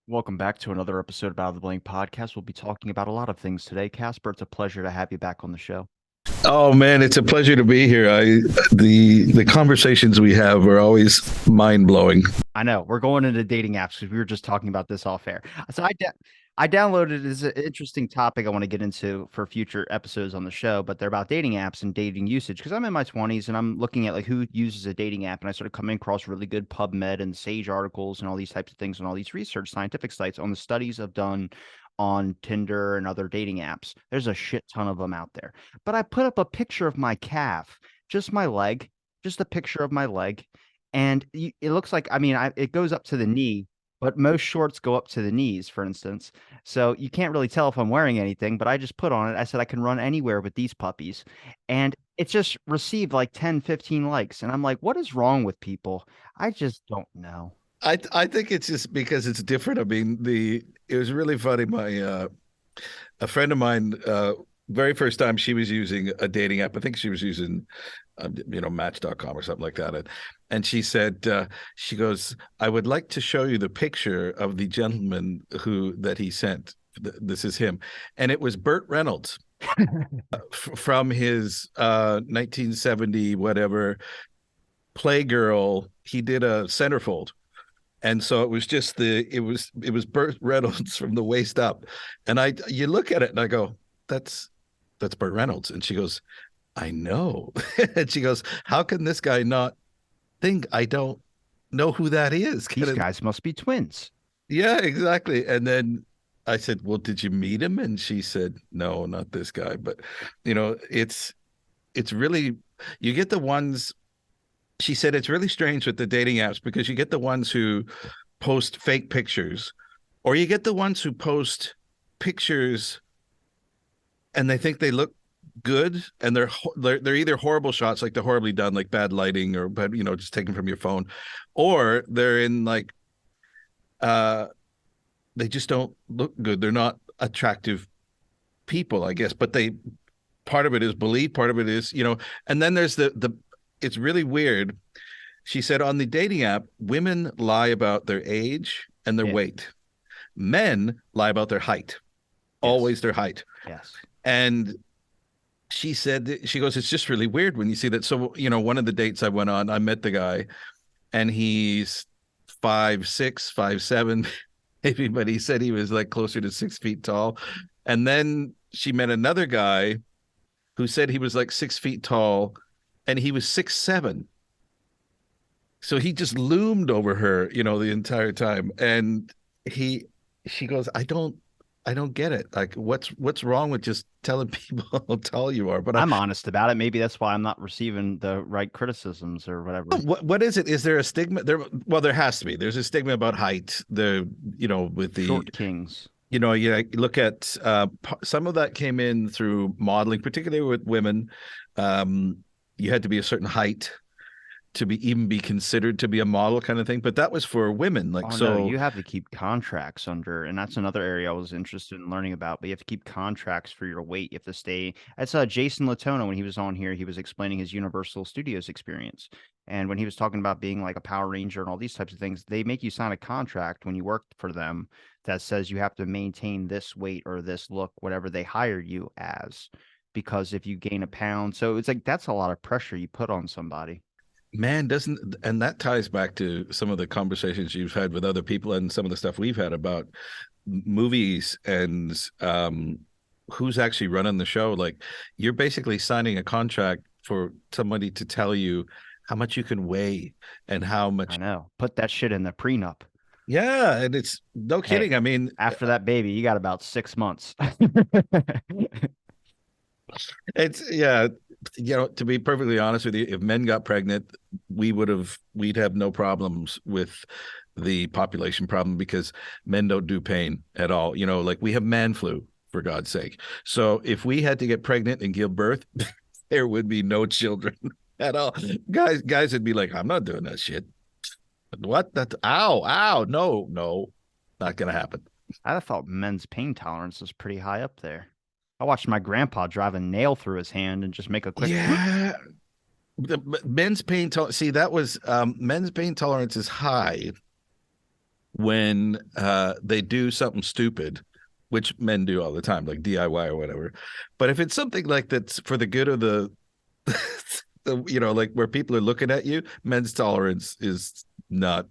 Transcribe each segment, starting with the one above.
Welcome back to another episode of Out of the Blank podcast. We'll be talking about a lot of things today. Casper, it's a pleasure to have you back on the show. Oh man, it's a pleasure to be here. The conversations we have are always mind blowing. I know we're going into dating apps because we were just talking about this off air. So I downloaded it as an interesting topic I want to get into for future episodes on the show, but they're about dating apps and dating usage because I'm in my 20s and I'm looking at like who uses a dating app, and I started coming across really good PubMed and Sage articles and all these types of things and all these research scientific sites on the studies I've done on Tinder and other dating apps. There's a shit ton of them out there. But I put up a picture of my calf, just my leg, just a picture of my leg. And it looks like, I mean, it goes up to the knee, but most shorts go up to the knees, for instance. So you can't really tell if I'm wearing anything, but I just put on it. I said I can run anywhere with these puppies. And it just received like 10, 15 likes. And I'm like, what is wrong with people? I just don't know. I think it's just because it's different. I mean, the it was really funny. My a friend of mine, very first time she was using a dating app. I think she was using, Match.com or something like that. And she said, she goes, "I would like to show you the picture of the gentleman that he sent. This is him," and it was Burt Reynolds from his 1970 whatever Playgirl. He did a centerfold. And so it was just it was Burt Reynolds from the waist up. And you look at it and I go, that's Burt Reynolds. And she goes, I know. And she goes, how can this guy not think I don't know who that is? These guys must be twins. Yeah, exactly. And then I said, well, did you meet him? And she said, no, not this guy. But it's really, you get the ones. She said it's really strange with the dating apps because you get the ones who post fake pictures, or you get the ones who post pictures and they think they look good, and they're either horrible shots, like they're horribly done, like bad lighting, or just taken from your phone, or they're in like they just don't look good. They're not attractive people, I guess, but they part of it is belief, part of it is, and then there's the it's really weird. She said on the dating app, women lie about their age and their weight. Men lie about their height, always their height. Yes. And she said, she goes, it's just really weird when you see that. So, one of the dates I went on, I met the guy and he's 5'6", 5'7", maybe, but he said he was like closer to 6 feet tall. And then she met another guy who said he was like 6 feet tall, and he was 6'7". So he just loomed over her, the entire time. And she goes, I don't get it. Like, what's wrong with just telling people how tall you are? But I'm honest about it. Maybe that's why I'm not receiving the right criticisms or whatever. What is it? Is there a stigma there? Well, there has to be. There's a stigma about height. With the short kings. You look at some of that came in through modeling, particularly with women. You had to be a certain height to even be considered to be a model, kind of thing. But that was for women. Like, no, you have to keep contracts under, and that's another area I was interested in learning about. But you have to keep contracts for your weight. You have to stay. That's Jason Latona, when he was on here, he was explaining his Universal Studios experience. And when he was talking about being like a Power Ranger and all these types of things, they make you sign a contract when you work for them that says you have to maintain this weight or this look, whatever they hire you as, because if you gain a pound, so it's like that's a lot of pressure you put on somebody. Man, and that ties back to some of the conversations you've had with other people and some of the stuff we've had about movies and who's actually running the show. Like, you're basically signing a contract for somebody to tell you how much you can weigh and how much. I know. Put that shit in the prenup. Yeah, and it's no kidding. Hey, I mean, after that baby, you got about 6 months. it's to be perfectly honest with you, if men got pregnant, we'd have no problems with the population problem because men don't do pain at all. Like, we have man flu, for God's sake. So if we had to get pregnant and give birth, there would be no children at all. Guys would be like, I'm not doing that shit. What? That's ow, no, not gonna happen. I thought men's pain tolerance was pretty high up there. I watched my grandpa drive a nail through his hand and just make a quick. Yeah. Men's pain tolerance. See, that was men's pain tolerance is high when they do something stupid, which men do all the time, like DIY or whatever. But if it's something like that's for the good of the, like where people are looking at you, men's tolerance is not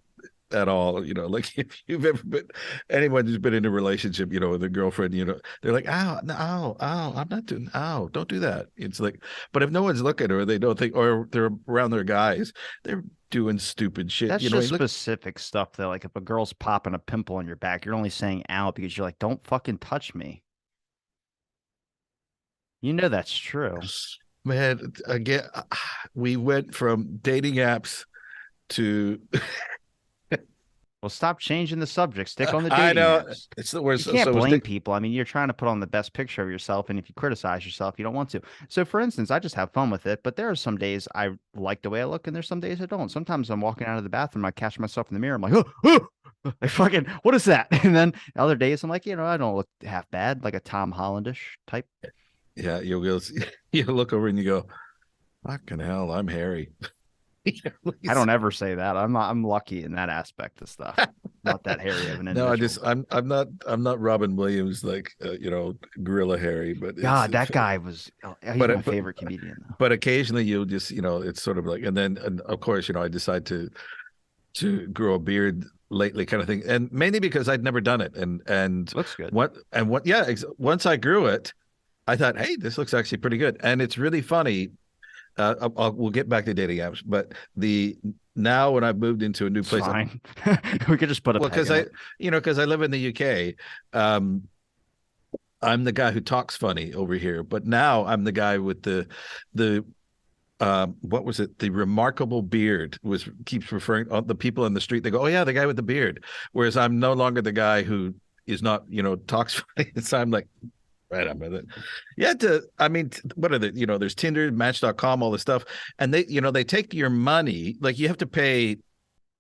at all. Like if you've ever been anyone who's been in a relationship, with a girlfriend, they're like, ow, no, ow, ow, I'm not doing, ow, don't do that. It's like, but if no one's looking or they don't think, or they're around their guys, they're doing stupid shit. That's just Look, specific stuff though. Like if a girl's popping a pimple on your back, you're only saying ow because you're like, don't fucking touch me. You know that's true. man, again, we went from dating apps to Well, stop changing the subject. Stick on the I dating know apps. it's the You worst. can't So blame people. I mean, you're trying to put on the best picture of yourself, and if you criticize yourself, you don't want to. So, for instance, I just have fun with it, but there are some days I like the way I look, and there's some days I don't. Sometimes I'm walking out of the bathroom, I catch myself in the mirror, I'm like, oh, oh, like fucking, what is that? And then other days I'm like, I don't look half bad, like a Tom Hollandish type. yeah, you'll go, you look over and you go, fucking hell, I'm hairy. I don't ever say that. I'm lucky in that aspect of stuff. Not that hairy of an No, individual. I'm not Robin Williams like Gorilla Harry, but God, that guy was. He's my but favorite comedian though. but occasionally you'll just it's sort of like, and of course I decide to grow a beard lately, kind of thing, and mainly because I'd never done it, and Looks good. once I grew it, I thought, hey, this looks actually pretty good, and it's really funny. We'll get back to dating apps, but now when I've moved into a new It's place, fine. We could just put a well, peg because in it. because I live in the UK, I'm the guy who talks funny over here, but now I'm the guy with the what was it? The remarkable beard was keeps referring the people on the street. They go, oh yeah, the guy with the beard. Whereas I'm no longer the guy who is not, talks funny. So I'm like, right up with it. Yeah. I mean, what are the, there's Tinder, Match.com, all this stuff. And they take your money. Like you have to pay.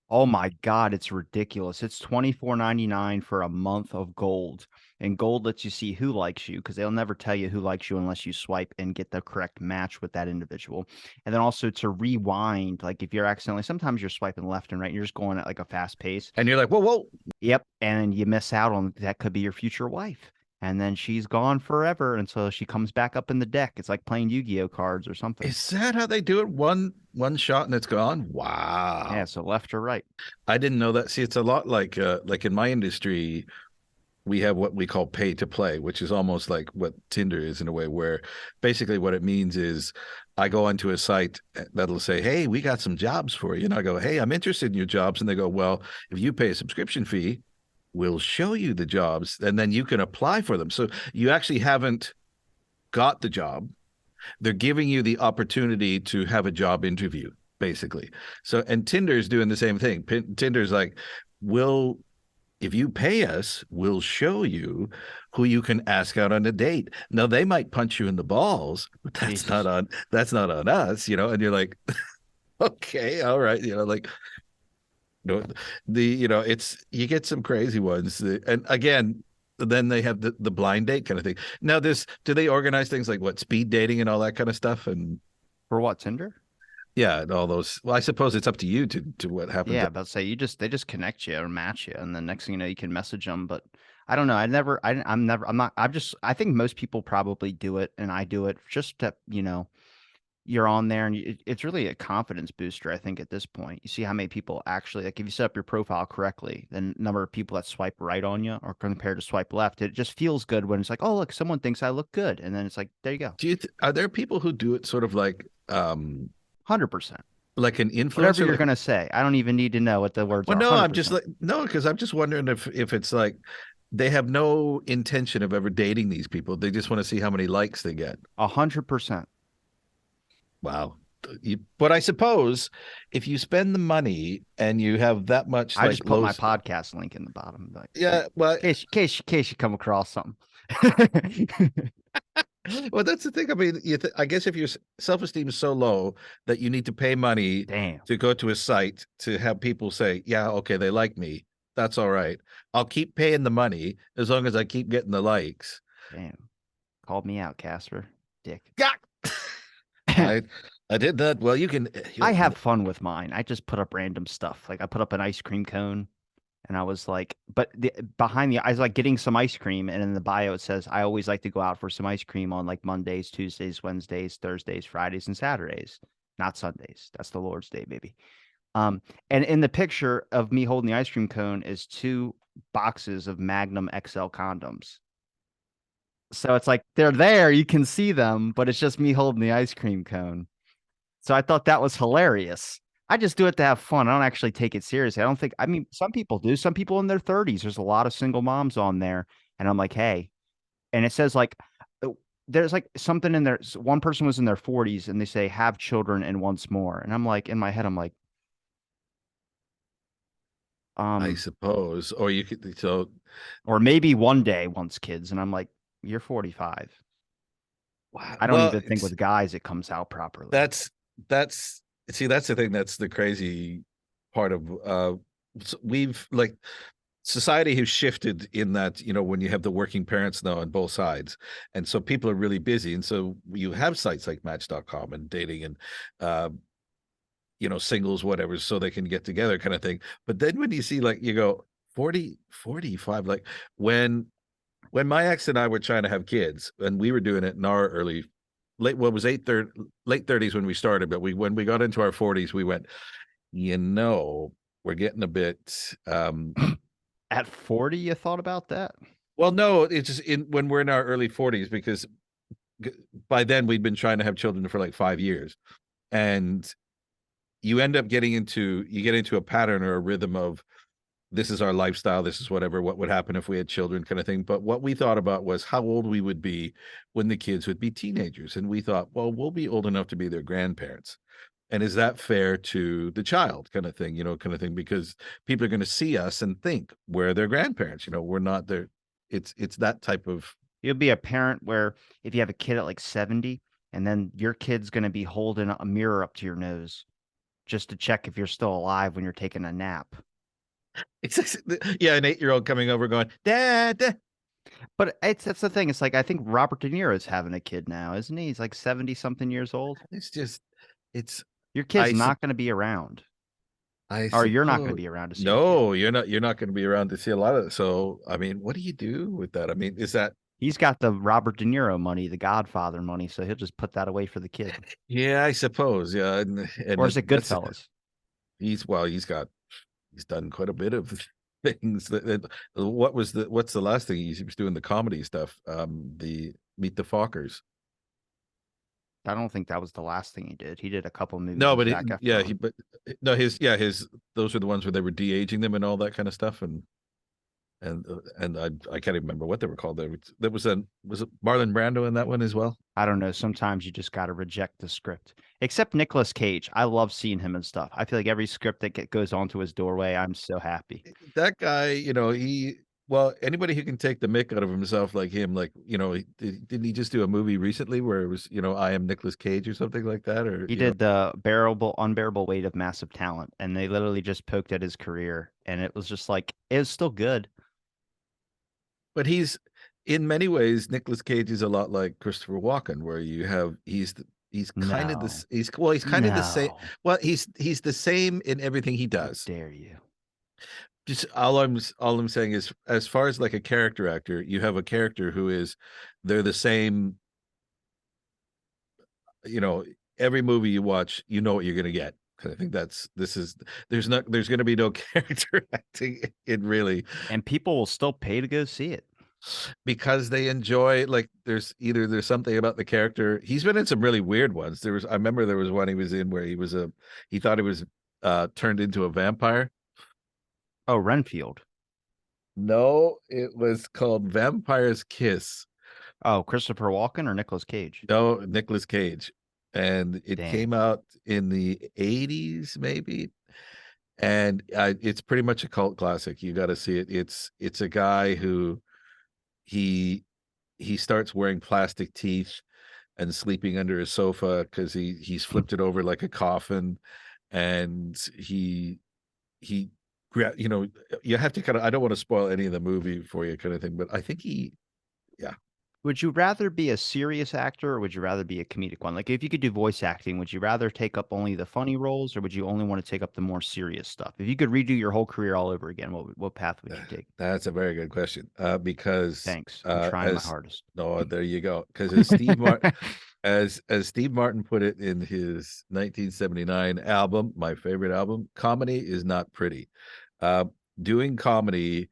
Oh my God, it's ridiculous. It's $24.99 for a month of gold. And gold lets you see who likes you because they'll never tell you who likes you unless you swipe and get the correct match with that individual. And then also to rewind, like if you're accidentally, sometimes you're swiping left and right, and you're just going at like a fast pace. And you're like, whoa, whoa. Yep. And you miss out on that could be your future wife. And then she's gone forever until she comes back up in the deck. It's like playing Yu-Gi-Oh cards or something. Is that how they do it? One shot and it's gone. Wow. Yeah, so left or right. I didn't know that. See, it's a lot like in my industry, we have what we call pay to play, which is almost like what Tinder is in a way, where basically what it means is I go onto a site that'll say, hey, we got some jobs for you. And I go, hey, I'm interested in your jobs. And they go, well, if you pay a subscription fee, we'll show you the jobs and then you can apply for them. So you actually haven't got the job. They're giving you the opportunity to have a job interview, basically. So, and Tinder's doing the same thing. Tinder's like, if you pay us, we'll show you who you can ask out on a date. Now they might punch you in the balls, but that's not on us, and you're like, okay, all right, like it's you get some crazy ones. And again, then they have the blind date kind of thing. Now do they organize things like what speed dating and all that kind of stuff? And For what, Tinder? yeah, and all those. Well, I suppose it's up to you to what happens. Yeah, but say they just connect you or match you, and the next thing you know, you can message them. But I don't know. I think most people probably do it, and I do it just to, you're on there, and it's really a confidence booster. I think at this point, you see how many people actually like if you set up your profile correctly, then number of people that swipe right on you or compared to swipe left, it just feels good when it's like, oh look, someone thinks I look good, and then it's like, there you go. Are there people who do it sort of like 100%. like an influencer? Whatever you're gonna say, I don't even need to know what the words Well, are. no, 100%. I'm just like no, because I'm just wondering if it's like they have no intention of ever dating these people. They just want to see how many likes they get. 100%. Wow. But I suppose if you spend the money and you have that much, I just put my podcast link in the bottom. Like, yeah, well, in case you come across something. well, that's the thing. I mean, I guess if your self-esteem is so low that you need to pay money Damn. to go to a site to have people say, yeah, okay, they like me. That's all right. I'll keep paying the money as long as I keep getting the likes. Damn. Called me out, Kasper. Dick. I did that. Well, I have fun with mine. I just put up random stuff. Like I put up an ice cream cone And I was like, but I was like getting some ice cream, and in the bio it says I always like to go out for some ice cream on like Mondays, Tuesdays, Wednesdays, Thursdays, Fridays, and Saturdays, not Sundays. That's the Lord's Day, baby. And in the picture of me holding the ice cream cone is two boxes of Magnum XL condoms. So it's like they're there, you can see them, but it's just me holding the ice cream cone. So I thought that was hilarious. I just do it to have fun. I don't actually take it seriously. I don't think, I mean, some people do. Some people in their 30s. There's a lot of single moms on there. And I'm like, hey, and it says like, uh, there's like something in there. One person was in their 40s and they say, have children and once more. And I'm like, in my head, I'm like, I um, suppose. Or you could so or maybe one day once kids. And I'm like, you're 45. wow. I don't Well, even think it's with guys it comes out properly. that's that's see that's the thing that's the crazy part of we've like society has shifted in that when you have the working parents now on both sides, and so people are really busy, and so you have sites like Match.com and dating and uh singles whatever so they can get together kind of thing. But then when you see like you go 40 45, like when my ex and I were trying to have kids and we were doing it in our early late what was late 30s when we started, but when we got into our 40s we went, we're getting a bit At 40, you thought about that? well, no, it's just in when we're in our early 40s because by then we'd been trying to have children for like 5 years, and you get into a pattern or a rhythm of this is our lifestyle, this is whatever, what would happen if we had children kind of thing. But what we thought about was how old we would be when the kids would be teenagers. And we thought, well, we'll be old enough to be their grandparents. And is that fair to the child kind of thing, kind of thing, because people are going to see us and think we're their grandparents, we're not their, it's that type of, You'll be a parent where if you have a kid at like 70, and then your kid's going to be holding a mirror up to your nose just to check if you're still alive when you're taking a nap. it's, yeah, an 8-year-old coming over going, dad, dad. But that's the thing. It's like I think Robert De Niro is having a kid now, isn't he? He's like 70 something years old. It's just, it's, Your I, kid's not going to be around, I or you're not going to suppose. be around to see your kid. No, you're not going to be around to see a lot of it. So, I mean, what do you do with that? I mean, is that, He's got the Robert De Niro money, the Godfather money, so he'll just put that away for the kid. yeah, I suppose. Yeah. Or is it That's, Goodfellas? well, he's done quite a bit of things what's the last thing he was doing the comedy stuff? The Meet the Fockers. I don't think that was the last thing he did. He did a couple movies No, with but Zac Efron. no, his those were the ones where they were de-aging them and all that kind of stuff, and I can't even remember what they were called. There was it Marlon Brando in that one as well? I don't know. Sometimes you just got to reject the script. Except Nicolas Cage. I love seeing him and stuff. I feel like every script that goes onto his doorway, I'm so happy. That guy, well, anybody who can take the mick out of himself like him, like, didn't he just do a movie recently where it was, I am Nicolas Cage or something like that? Or, He did the unbearable weight of massive talent, and they literally just poked at his career, and it was just like it was still good. but in many ways, Nicolas Cage is a lot like Christopher Walken, where he's kind of No, this, he's kind of the same. no, Well, he's the same in everything he how does. dare you? Just all I'm saying is, as far as like a character actor, you have a character who is, they're the same. You know, every movie you watch, you know what you're gonna get. I think there's going to be no character acting in really, And people will still pay to go see it. because they enjoy, like, there's something about the character. He's been in some really weird ones. I remember there was one he was in where he thought he was turned into a vampire. Oh, Renfield. No, it was called Vampire's Kiss. Oh, Christopher Walken or Nicolas Cage? No, Nicolas Cage. And it Damn. came out in the 80s, maybe. And it's pretty much a cult classic. You got to see it. It's a guy who he he starts wearing plastic teeth and sleeping under his sofa because he's flipped it over like a coffin, and he you know, you have to kind of, I don't want to spoil any of the movie for you kind of thing, but I think yeah. Would you rather be a serious actor or would you rather be a comedic one? Like, if you could do voice acting, would you rather take up only the funny roles or would you only want to take up the more serious stuff? If you could redo your whole career all over again, what path would you take? That's a very good question. Because Thanks. I'm trying my as hardest. no, there you go. Because as Steve Martin put it in his 1979 album, my favorite album, comedy is not pretty. Uh, Doing comedy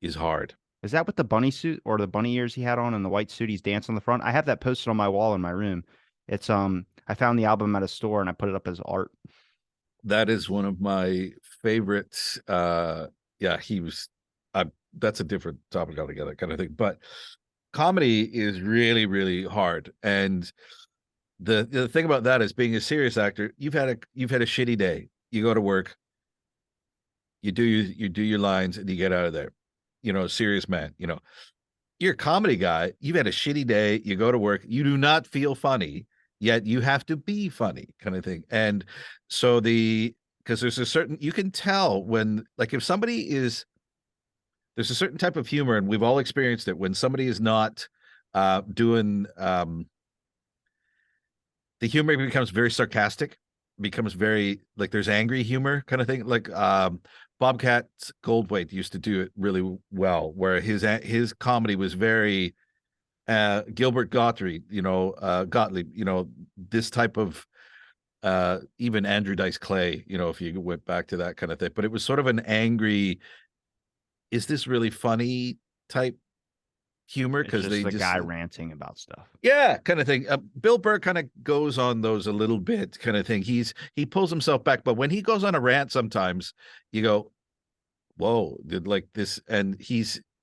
is hard. Is that with the bunny suit or the bunny ears he had on and the white suit he's dancing on the front? I have that posted on my wall in my room. It's I found the album at a store and I put it up as art. That is one of my favorites. Yeah, he was. That's a different topic altogether, kind of thing. But comedy is really, really hard. And the thing about that is, being a serious actor, you've had a shitty day. You go to work, you do your lines, and you get out of there. Serious man. You're a comedy guy. You've had a shitty day. You go to work. You do not feel funny, yet you have to be funny, kind of thing. And so because there's a certain, you can tell when, like, if somebody is, there's a certain type of humor, and we've all experienced it, when somebody is not doing, the humor becomes very sarcastic, becomes very, like, there's angry humor kind of thing. Like Bobcat Goldthwait used to do it really well, where his comedy was very Gilbert Gottlieb, Gottlieb, this type of even Andrew Dice Clay, if you went back to that kind of thing. But it was sort of an angry, is this really funny type humor? It's Because just they the just, guy ranting about stuff. yeah, kind of thing. Bill Burr kind of goes on those a little bit, kind of thing. He pulls himself back, but when he goes on a rant, sometimes you go, "Whoa!" Did like this, and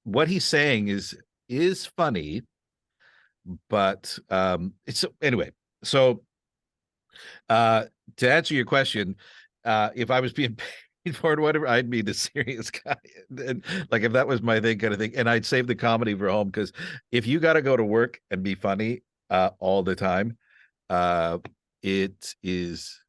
what he's saying is funny, but it's anyway. So to answer your question, if I was being paid for it or whatever, I'd be the serious guy. And like, if that was my thing, kind of thing, and I'd save the comedy for home, because if you got to go to work and be funny all the time, it is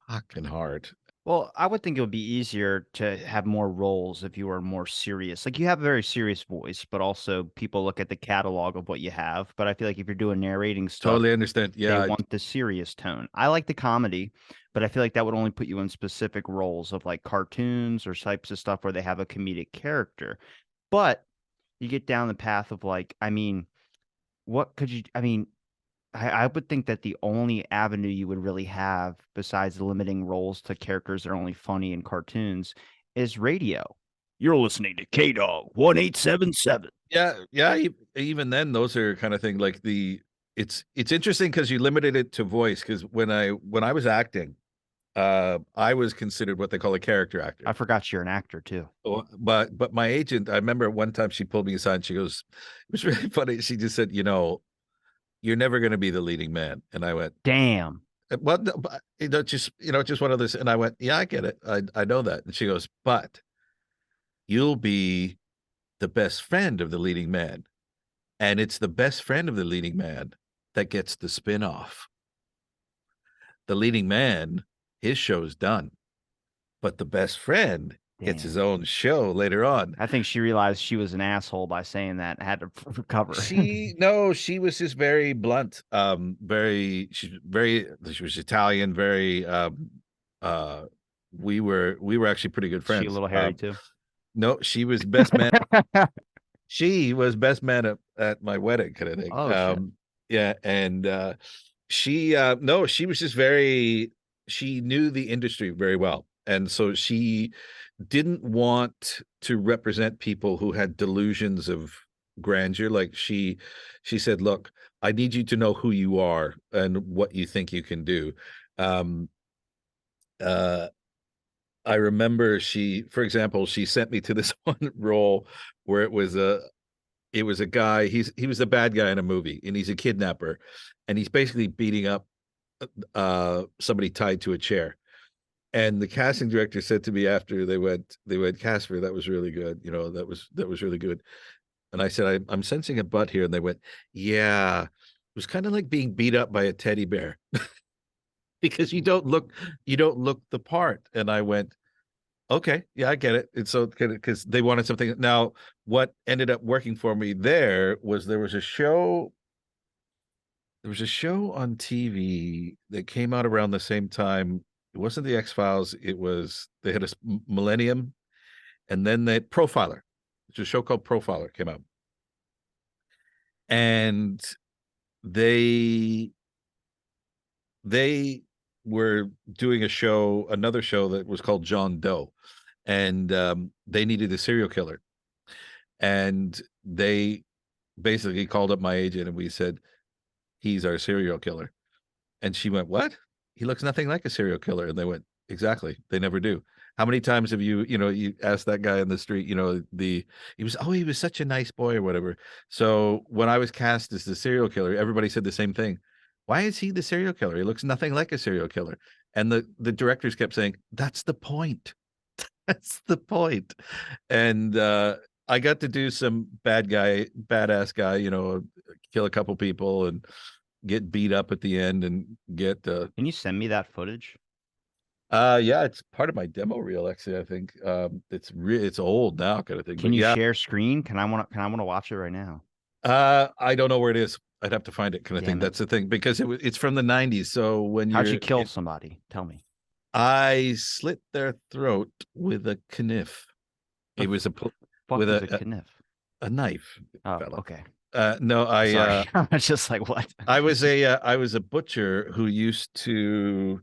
fucking hard. Well, I would think it would be easier to have more roles if you were more serious. Like you have a very serious voice, but also people look at the catalog of what you have. But I feel like if you're doing narrating stuff, Totally understand. they Yeah, want the serious tone. I like the comedy, but I feel like that would only put you in specific roles of like cartoons or types of stuff where they have a comedic character. But you get down the path of like, I mean, what could you, I mean, I would think that the only avenue you would really have besides limiting roles to characters that are only funny in cartoons is radio. You're listening to K Dog 1877. yeah. Even then, those are kind of thing, like it's interesting because you limited it to voice. Because when I was acting, I was considered what they call a character actor. I forgot you're an actor too. But my agent, I remember one time she pulled me aside and she goes, it was really funny. She just said, "You're never going to be the leading man." And I went, Damn. "Well, no, but, just one of those." And I went, "Yeah, I get it. I know that." And she goes, "But you'll be the best friend of the leading man, and it's the best friend of the leading man that gets the spin-off. The leading man, his show's done, but the best friend gets his Damn. own show later on." I think she realized she was an asshole by saying that and had to recover. She was just very blunt. She was Italian, very uh we were actually pretty good She a friends. little hairy too. No, she was best man. She was best man at my wedding, kind of thing. Oh shit. Yeah, and she no, she was just very, she knew the industry very well. And so she didn't want to represent people who had delusions of grandeur. Like, she said, "Look, I need you to know who you are and what you think you can do." Um uh I remember for example, she sent me to this one role where it was a guy, he was the bad guy in a movie, and he's a kidnapper, and he's basically beating up somebody tied to a chair. And the casting director said to me after, they went, "Kasper, that was really good. That was really good." And I said, I'm sensing a butt here. And they went, "Yeah, it was kind of like being beat up by a teddy bear because you don't look the part." And I went, Okay, yeah, I get it. It's so because they wanted something. Now, what ended up working for me there was there was a show. There was a show on TV that came out around the same time. It wasn't the X-Files. It was they had a Millennium, and then they Profiler. It's a show called Profiler came out, and they they were doing a show, another show that was called John Doe, and they needed a serial killer, and they basically called up my agent and we said he's our serial killer, and she went, what? He looks nothing like a serial killer. And they went, exactly, they never do. How many times have you asked that guy in the street, he was such a nice boy or whatever. So when I was cast as the serial killer, everybody said the same thing. Why is he the serial killer? He looks nothing like a serial killer. And the directors kept saying, that's the point. That's the point. And I got to do some badass guy, kill a couple people and get beat up at the end and get Can you send me that footage? yeah, it's part of my demo reel actually, I think. It's old now kind of thing. Can But you yeah, share screen? Can I want to watch it right now? I don't know where it is. I'd have to find it kind of thing. Damn it. That's the thing because it's from the 90s. So when How'd you kill somebody? Tell me. I slit their throat with a knife. The It was fuck with is a kniff? a knife, Oh, fella. okay. No, Sorry. I'm just like, what? I was a butcher who used to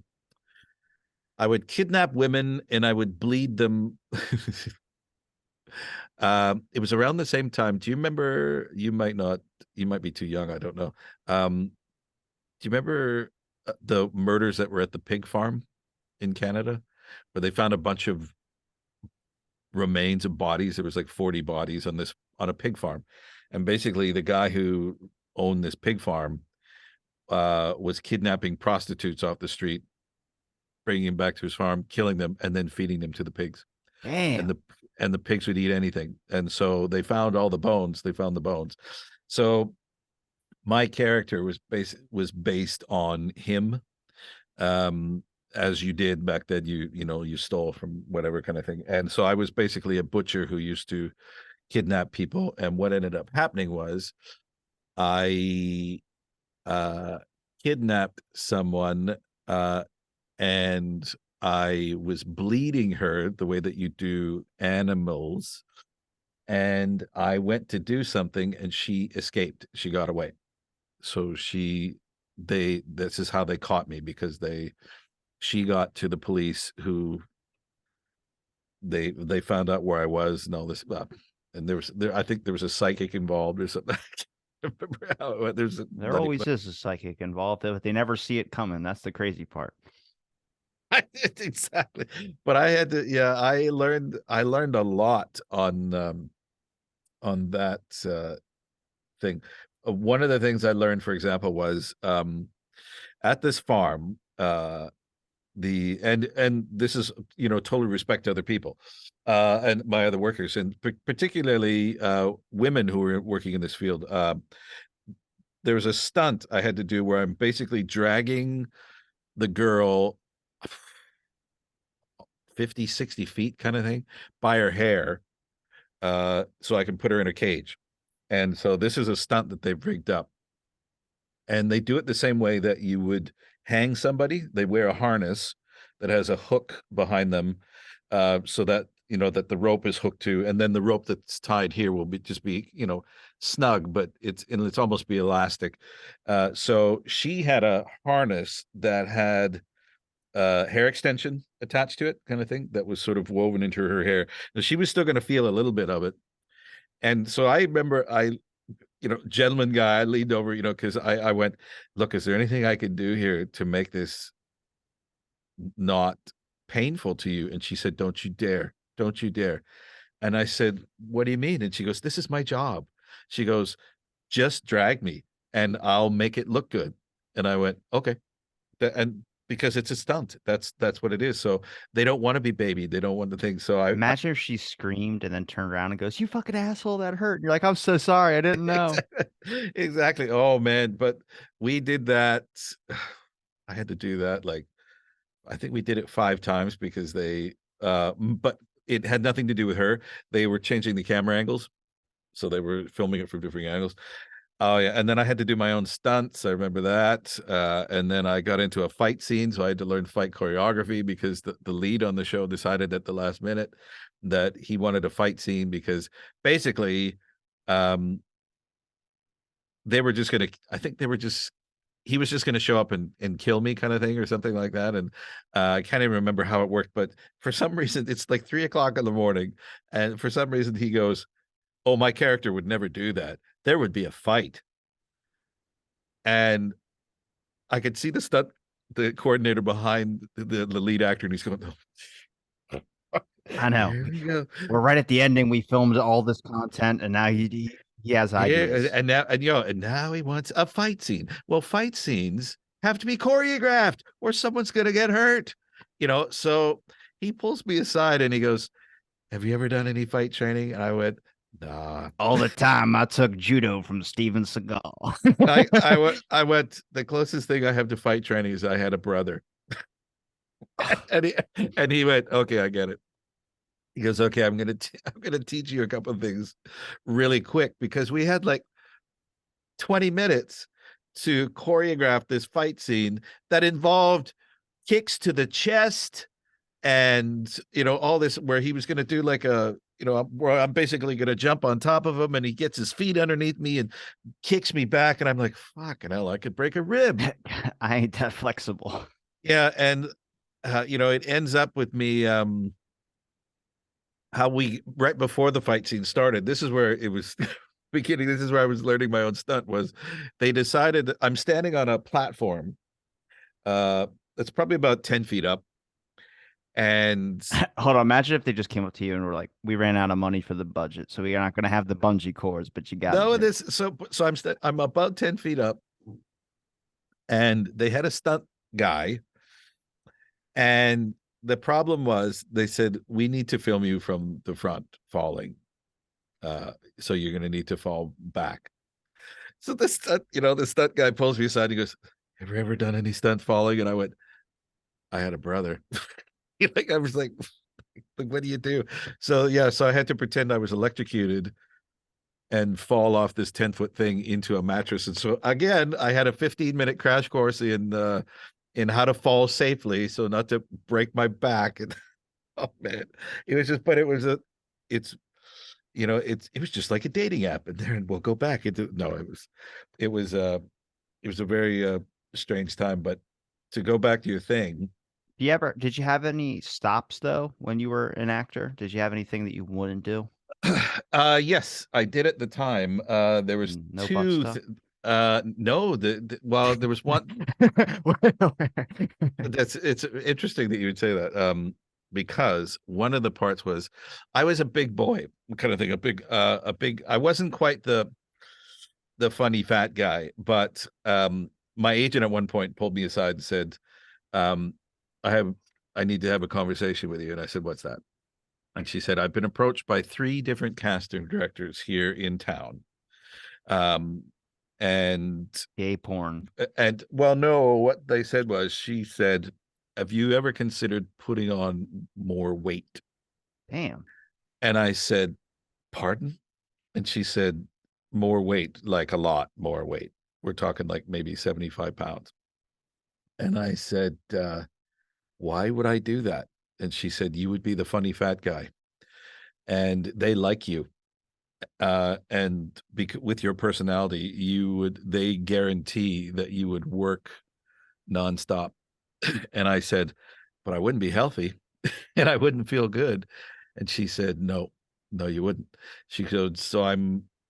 I would kidnap women and I would bleed them. It was around the same time. Do you remember? You might not. You might be too young. I don't know. Do you remember the murders that were at the pig farm in Canada, where they found a bunch of remains of bodies? There was like 40 bodies on a pig farm, and basically the guy who owned this pig farm was kidnapping prostitutes off the street, bringing them back to his farm, killing them, and then feeding them to the pigs. And Damn. the pigs would eat anything. And so they found all the bones. They found the bones. So my character was based on him. Um, as you did back then, you stole from whatever kind of thing. And so I was basically a butcher who used to kidnap people. And what ended up happening was I kidnapped someone and I was bleeding her the way that you do animals. And I went to do something and she escaped. She got away. So this is how they caught me because she got to the police who they found out where I was and all this. And I think there was a psychic involved or something. I can't remember how it went. There's a There bloody always is a psychic involved, but they never see it coming. That's the crazy part. exactly. But I had to, yeah, I learned a lot on that thing. One of the things I learned, for example, was at this farm, and this is totally respect to other people, and my other workers, and particularly women who were working in this field. There was a stunt I had to do where I'm basically dragging the girl 50, 60 feet kind of thing by her hair, so I can put her in a cage. And so this is a stunt that they've rigged up. And they do it the same way that you would hang somebody. They wear a harness that has a hook behind them, so that that the rope is hooked to, and then the rope that's tied here will just be snug, but it's almost be elastic. So she had a harness that had hair extension attached to it, kind of thing, that was sort of woven into her hair. Now she was still going to feel a little bit of it, and so I remember gentleman guy, I leaned over, because I went, look, is there anything I can do here to make this not painful to you? And she said, don't you dare. Don't you dare. And I said, what do you mean? And she goes, this is my job. She goes, just drag me and I'll make it look good. And I went, okay. And because it's a stunt, that's what it is. So they don't want to be babied. They don't want the thing. So Imagine if she screamed and then turned around and goes, "You fucking asshole, that hurt." And you're like, "I'm so sorry, I didn't know." exactly. Oh man, but we did that. I had to do that like I think we did it 5 times because but it had nothing to do with her. They were changing the camera angles, so they were filming it from different angles. Oh yeah, and then I had to do my own stunts. I remember that. And then I got into a fight scene, so I had to learn fight choreography because the lead on the show decided at the last minute that he wanted a fight scene because basically, um, they were just gonna. I think they were just. He was just gonna show up and kill me, kind of thing, or something like that. And I can't even remember how it worked, but for some reason, it's like 3 o'clock in the morning, and for some reason, he goes, "Oh, my character would never do that. There would be a fight." And I could see the coordinator behind the lead actor, and he's going, "Oh, I know. here we go." We're right at the ending. We filmed all this content, and now he has Yeah, ideas. and now he wants a fight scene. Well, fight scenes have to be choreographed, or someone's gonna get hurt. So he pulls me aside and he goes, "Have you ever done any fight training?" And I went, "Nah." All the time, I took judo from Steven Seagal. I went. The closest thing I have to fight training is I had a brother, and he went, "Okay, I get it." He goes, "Okay, I'm gonna teach you a couple of things really quick because we had like 20 minutes to choreograph this fight scene that involved kicks to the chest and all this where he was going to do like where I'm basically going to jump on top of him and he gets his feet underneath me and kicks me back and I'm like, fucking hell, I could break a rib." I ain't that flexible. Yeah, and it ends up with me how we right before the fight scene started. This is where it was beginning. This is where I was learning my own stunt. Was they decided that I'm standing on a platform. Uh, it's probably about 10 feet up, and Hold on. Imagine if they just came up to you and were like, "We ran out of money for the budget, so we're not going to have the bungee cords, but you got to no, do it." I'm about 10 feet up, and they had a stunt guy, and the problem was they said we need to film you from the front falling, so you're going to need to fall back. So the stunt guy pulls me aside. He goes, "Have you ever done any stunt falling?" And I went, "I had a brother." I was like, what do you do? So yeah, so I had to pretend I was electrocuted and fall off this 10-foot thing into a mattress. And so again, I had a 15-minute crash course in how to fall safely, so not to break my back. And oh man, it was just, but it's it was just like a dating app. And then we'll go back into no, it was it was a very strange time. But to go back to your thing, Did you have any stops though when you were an actor? Did you have anything that you wouldn't do? yes, I did at the time. There was No butt two. stuff. No, well, there was one. It's interesting that you would say that. Because one of the parts was I was a big boy kind of thing, a big. I wasn't quite the funny fat guy, but my agent at one point pulled me aside and said, um, "I have, I need to have a conversation with you." And I said, "What's that?" And she said, "I've been approached by 3 different casting directors here in town. Um, and Gay porn. well, no, what they said was, she said, have you ever considered putting on more weight?" Damn. And I said, "Pardon?" And she said, "More weight, like a lot more weight. We're talking like maybe 75 pounds." And I said, "Why would I do that?" And she said, "You would be the funny fat guy and they like you. And with your personality, they guarantee that you would work nonstop." And I said, "But I wouldn't be healthy and I wouldn't feel good." And she said, "No, no, you wouldn't." She goes, "So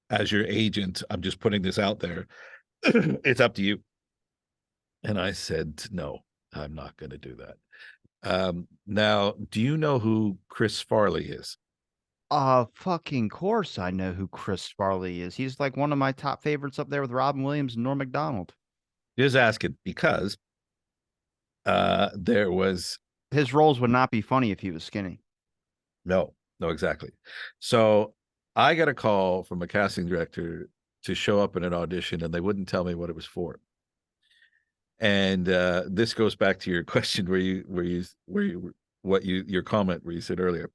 as your agent, I'm just putting this out there. It's up to you." And I said, "No, I'm not going to do that." Now, do you know who Chris Farley is? Fucking course I know who Chris Farley is. He's like one of my top favorites up there with Robin Williams and Norm Macdonald. Just asking because there was His roles would not be funny if he was skinny. no, no, exactly. So I got a call from a casting director to show up in an audition, and they wouldn't tell me what it was for. And this goes back to your question where you what your comment where you said earlier.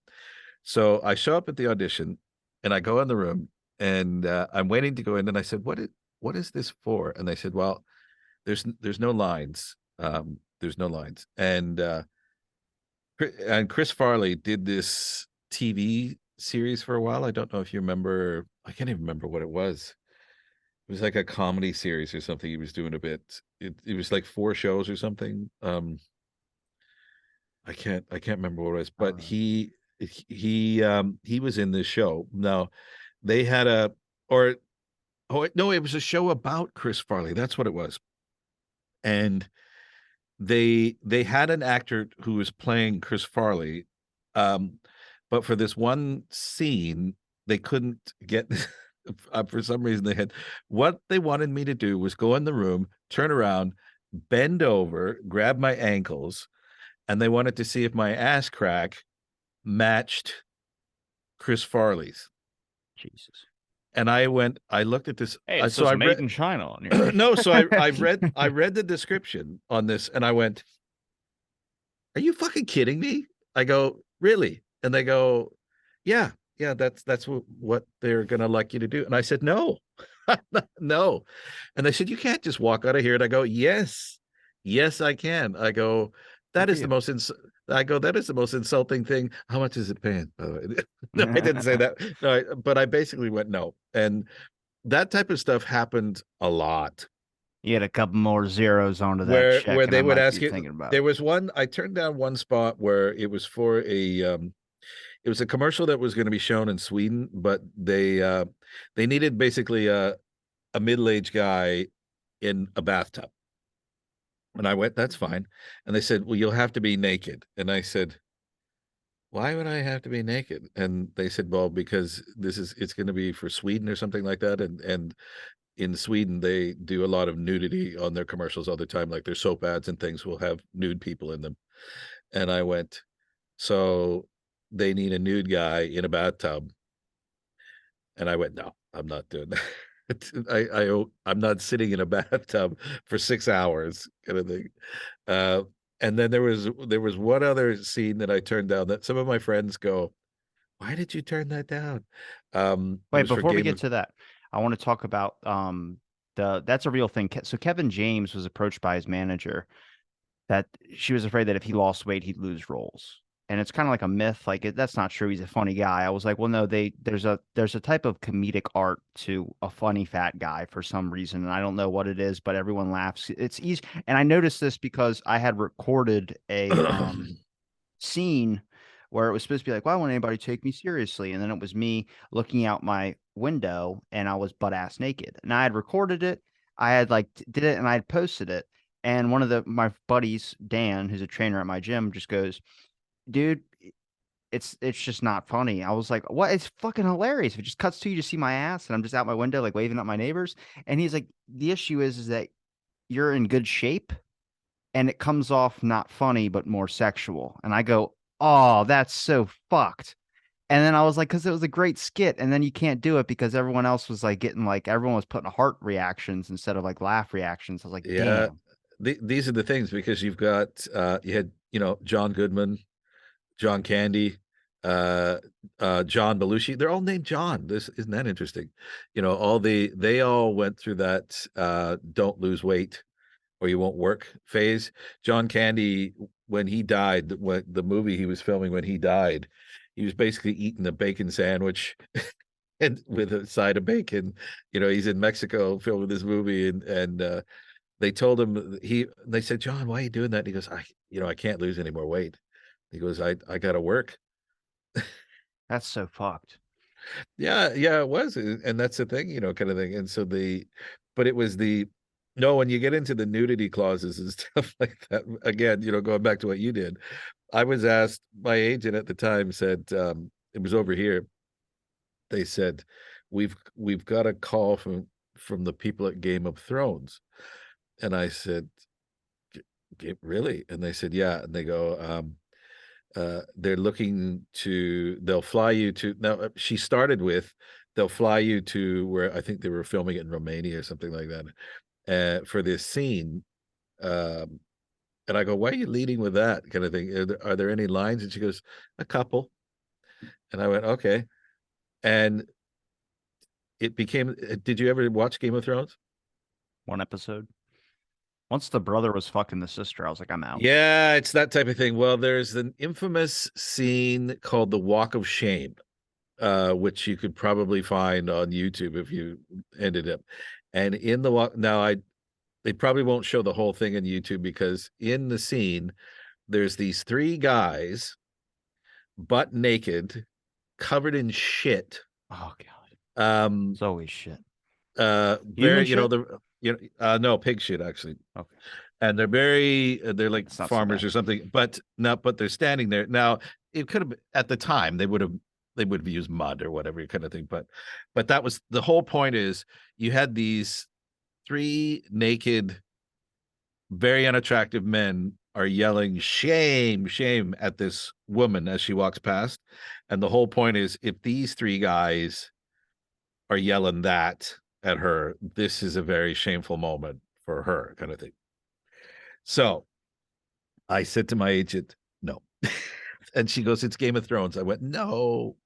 So I show up at the audition, and I go in the room, and I'm waiting to go in, and I said, what is this for? And they said, well, there's no lines. There's no lines. And Chris Farley did this TV series for a while. I don't know if you remember. I can't even remember what it was. It was like a comedy series or something. He was doing a bit. It was like 4 shows or something. I can't remember what it was, but Uh, he was in this show. Now they had a or oh no, it was a show about Chris Farley. That's what it was. And they had an actor who was playing Chris Farley, um, but for this one scene, they couldn't get for some reason they had what they wanted me to do was go in the room, turn around, bend over, grab my ankles, and they wanted to see if my ass crack matched Chris Farley's. Jesus. And I looked at this. Hey, it So says I made read in China on here. no, so I read the description on this, and I went, "Are you fucking kidding me?" I go, "Really?" And they go, "Yeah, yeah, that's what they're gonna like you to do." And I said, "No, no." And they said, "You can't just walk out of here." And I go, "Yes, yes, I can." I go, Good "That for is the you. most that is the most insulting thing. How much is it paying, by the way?" No, I didn't say that. No, but I basically went no. And that type of stuff happened a lot You had a couple more zeros onto that where check, and I they would might ask be you. thinking about There it. was one I turned down one spot where it was for it was a commercial that was going to be shown in Sweden, but they needed basically a middle-aged guy in a bathtub. And I went, "That's fine." And they said, "Well, you'll have to be naked." And I said, "Why would I have to be naked?" And they said, "Well, because it's going to be for Sweden or something like that." And in Sweden, they do a lot of nudity on their commercials all the time. Like their soap ads and things will have nude people in them. And I went, "So they need a nude guy in a bathtub." And I went, "No, I'm not doing that." I'm not sitting in a bathtub for 6 hours, kind of thing. Uh, and then there was one other scene that I turned down that some of my friends go, "Why did you turn that down?" It Wait, was for before we Game get of to that, I want to talk about that's a real thing. So Kevin James was approached by his manager that she was afraid that if he lost weight, he'd lose roles. And it's kind of like a myth. Like that's not true. He's a funny guy. I was like, well, no, there's a type of comedic art to a funny fat guy for some reason, and I don't know what it is, but everyone laughs. It's easy, and I noticed this because I had recorded a scene where it was supposed to be like, why won't anybody take me seriously? And then it was me looking out my window and I was butt ass naked. And I had recorded it. I had like did it and I had posted it. And one of my buddies, Dan, who's a trainer at my gym, just goes, dude, it's just not funny. I was like, what? It's fucking hilarious. If it just cuts to you to see my ass and I'm just out my window like waving at my neighbors. And he's like, the issue is that you're in good shape and it comes off not funny but more sexual. And I go, "Oh, that's so fucked." And then I was like, because it was a great skit, and then you can't do it because everyone else was like getting like everyone was putting heart reactions instead of like laugh reactions. I was like, Yeah, damn, these are the things because you've got you had John Goodman, John Candy, uh, John Belushi. They're all named John. This isn't that interesting? They all went through that don't lose weight or you won't work phase. John Candy, when he died, when the movie he was filming when he died, he was basically eating a bacon sandwich and with a side of bacon. He's in Mexico filming this movie, and they told him they said, "John, why are you doing that?" And he goes, I can't lose any more weight." He goes, I gotta work. that's so fucked. Yeah, yeah, it was. And that's the thing, kind of thing. And so but it was no, when you get into the nudity clauses and stuff like that, again, going back to what you did, I was asked, my agent at the time said, it was over here. They said, we've got a call from the people at Game of Thrones. And I said, Really?" And they said, "Yeah." And they go, they'll fly you to now. She started with, they'll fly you to where I think they were filming it in Romania or something like that, for this scene. Um, And I go, why are you leading with that kind of thing? Are there any lines? And she goes, a couple. And I went, okay. And it became, did you ever watch Game of Thrones? One episode. Once the brother was fucking the sister, I was like, I'm out. Yeah, it's that type of thing. Well, there's an infamous scene called the Walk of Shame, which you could probably find on YouTube if you ended up. And in the walk, now they probably won't show the whole thing in YouTube because in the scene, there's these three guys, butt naked, covered in shit. Oh god, Um, it's always shit. Human very, shit. no, pig shit actually. Okay, And they're very, they're like it's not so farmers bad. or something, but not, but they're standing there. Now, it could have been at the time they would have used mud or whatever kind of thing, but that was the whole point is you had these three naked, very unattractive men are yelling shame, shame at this woman as she walks past. And the whole point is if these three guys are yelling that at her, this is a very shameful moment for her, kind of thing. So I said to my agent, no. And she goes, it's Game of Thrones. I went, no,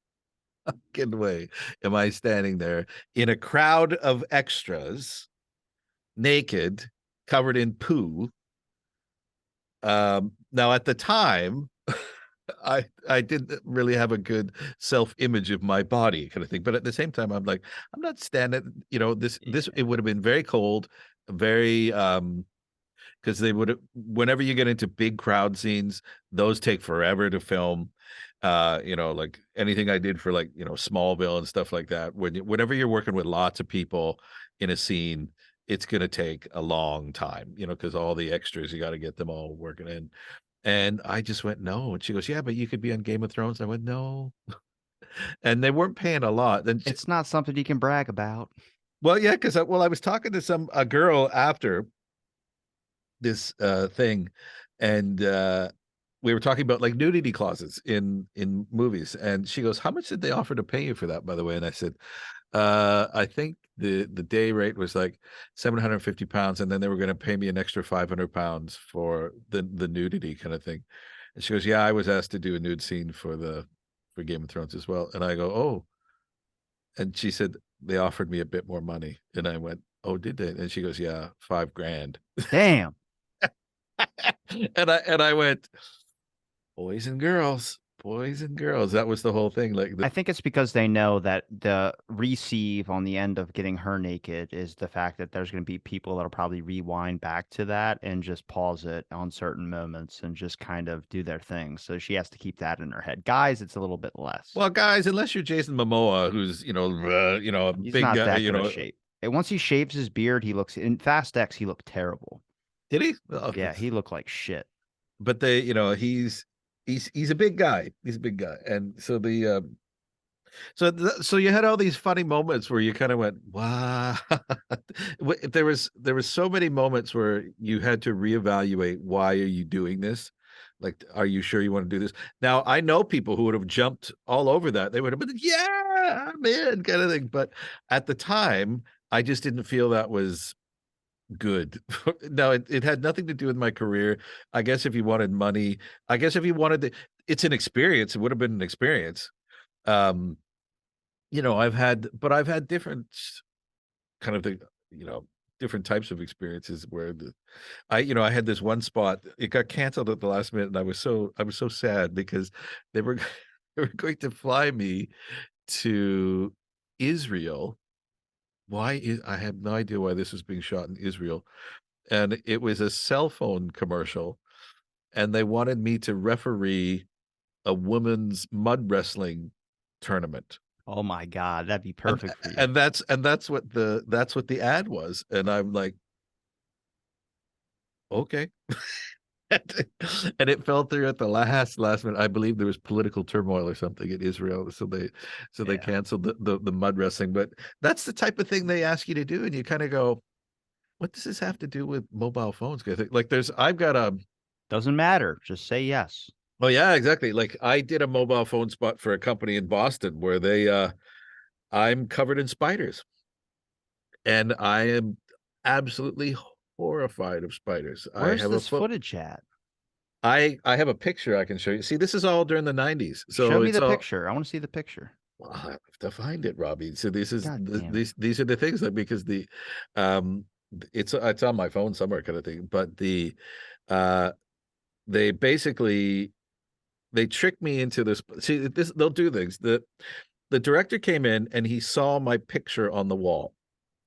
get away. Am I standing there in a crowd of extras, naked, covered in poo? Now at the time, I didn't really have a good self-image of my body kind of thing. But at the same time, I'm like, I'm not standing, this Yeah. it would have been very cold, very because they would have whenever you get into big crowd scenes, those take forever to film. Like anything I did for like, Smallville and stuff like that. Whenever you're working with lots of people in a scene, it's gonna take a long time, because all the extras, you got to get them all working in. And I just went, no. And she goes, yeah, but you could be on Game of Thrones. I went, no. And they weren't paying a lot. Then, It's not something you can brag about. well, yeah, because I was talking to a girl after this thing, and we were talking about like nudity clauses in movies, and she goes, "How much did they offer to pay you for that, by the way?" And I said, I think the day rate was like 750 pounds, and then they were going to pay me an extra 500 pounds for the nudity kind of thing." And she goes, "Yeah, I was asked to do a nude scene for Game of Thrones as well." And I go, "Oh," and she said they offered me a bit more money, and I went, "Oh, did they?" And she goes, "Yeah, 5 grand." Damn. And I went, boys and girls, boys and girls. That was the whole thing. Like I think it's because they know that the receive on the end of getting her naked is the fact that there's going to be people that'll probably rewind back to that and just pause it on certain moments and just kind of do their thing. So she has to keep that in her head. Guys, it's a little bit less. well, guys, unless you're Jason Momoa, who's a He's big not guy, that good a shape. And once he shaves his beard, he looks in Fast X, he looked terrible. did he? Oh, Yeah, he looked like shit. but he's a big guy. He's a big guy, and so so you had all these funny moments where you kind of went, wow. There was so many moments where you had to reevaluate, why are you doing this? Like, are you sure you want to do this? Now, I know people who would have jumped all over that. They would have been, yeah, I'm in, kind of thing. But at the time, I just didn't feel that was good. No, it had nothing to do with my career. I guess if you wanted money, I guess if you wanted it's an experience. It would have been an experience. Um, I've had different kind of different types of experiences where I had this one spot, it got canceled at the last minute, and I was so sad because they were they were going to fly me to Israel. I have no idea why this was being shot in Israel. And it was a cell phone commercial, and they wanted me to referee a women's mud wrestling tournament. Oh my God, that'd be and perfect for you. and that's what the ad was, and I'm like, okay. And it fell through at the last minute. I believe there was political turmoil or something in Israel, so they Yeah. canceled the mud wrestling. But that's the type of thing they ask you to do, and you kind of go, what does this have to do with mobile phones? Like I've got a Doesn't matter. Just say yes. oh yeah, exactly, like I did a mobile phone spot for a company in Boston where I'm covered in spiders, and I am absolutely horrified of spiders. I Where's have a this foot. footage at? I have a picture I can show you. See, this is all during the 90s. Show So me it's the all picture. I want to see the picture. well, I have to find it, Robbie. So this is God damn it. these are the things that because um it's on my phone somewhere kind of thing. But uh they basically they tricked me into this. See, this they'll do things. The director came in and he saw my picture on the wall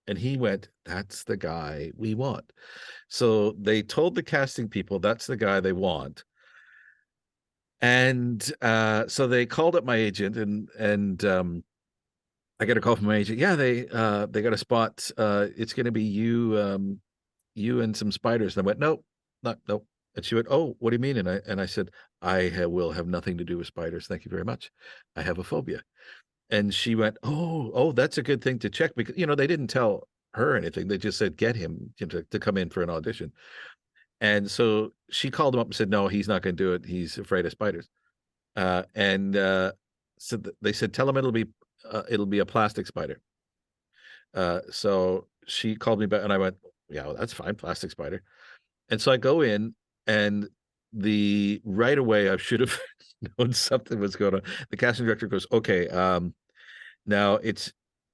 and he went, "That's the guy we want." So they told the casting people that's the guy they want. And so they called up my agent and I got a call from my agent. Yeah, they got a spot. It's going to be you and some spiders. And I went, nope, not nope. And she went, oh, what do you mean? And I said, will have nothing to do with spiders. Thank you very much. I have a phobia. And she went, oh, that's a good thing to check because they didn't tell her anything. They just said get him to come in for an audition. And so she called him up and said, no, he's not going to do it. He's afraid of spiders. And so they said, tell him it'll be a plastic spider. So she called me back and I went, yeah, well, that's fine, plastic spider. And so I go in and the right away I should have known something was going on. The casting director goes, okay, now it's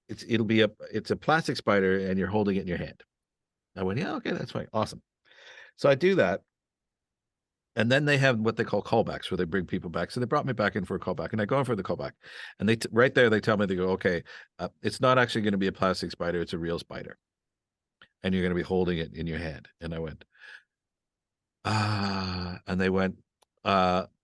a plastic spider and you're holding it in your hand. I went, yeah, okay, that's fine. Awesome. So I do that. And then they have what they call callbacks where they bring people back. So they brought me back in for a callback and I go in for the callback. And right there, they tell me, they go, okay, it's not actually going to be a plastic spider. It's a real spider. And you're going to be holding it in your hand. And I went, and they went,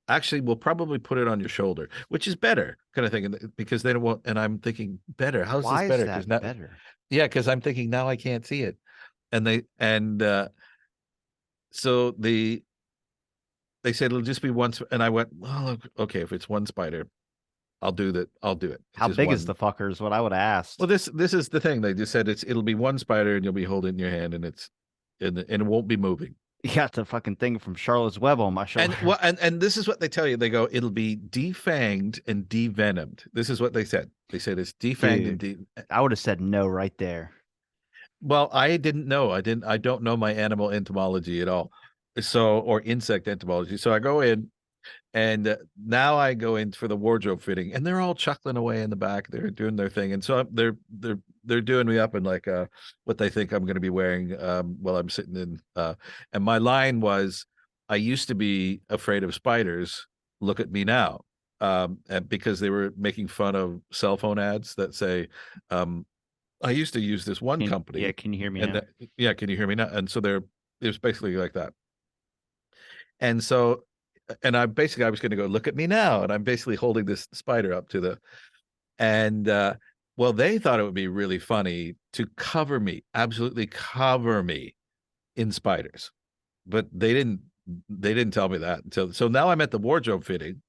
actually, we'll probably put it on your shoulder, which is better kind of thing. Because they don't want, and I'm thinking better. How's this Why is better? Because that now, better? yeah, because I'm thinking now I can't see it. And so they said it'll just be once, and I went, well, okay, if it's one spider, I'll do that. I'll do it. It's How just big is one. the fucker is what I would have asked. Well, this is the thing. They just said it'll be one spider, and you'll be holding it in your hand, and it won't be moving. You got the fucking thing from Charlotte's Web on my And shoulder. well, and this is what they tell you. They go, it'll be defanged and devenomed. This is what they said. They said it's defanged and Dude, I would have said no right there. Well, I didn't know. I don't know my animal entomology at all. So, or insect entomology. So I go in and now I go in for the wardrobe fitting and they're all chuckling away in the back. They're doing their thing. And so they're doing me up in like what they think I'm going to be wearing while I'm sitting in and my line was, I used to be afraid of spiders. Look at me now. And because they were making fun of cell phone ads that say I used to use this one company, can you hear me and now? yeah, can you hear me now? And so it was basically like that. And so, and I was going to go, look at me now, and I'm basically holding this spider up to and well, they thought it would be really funny to cover me, absolutely cover me in spiders, but they didn't tell me that until so now I'm at the wardrobe fitting,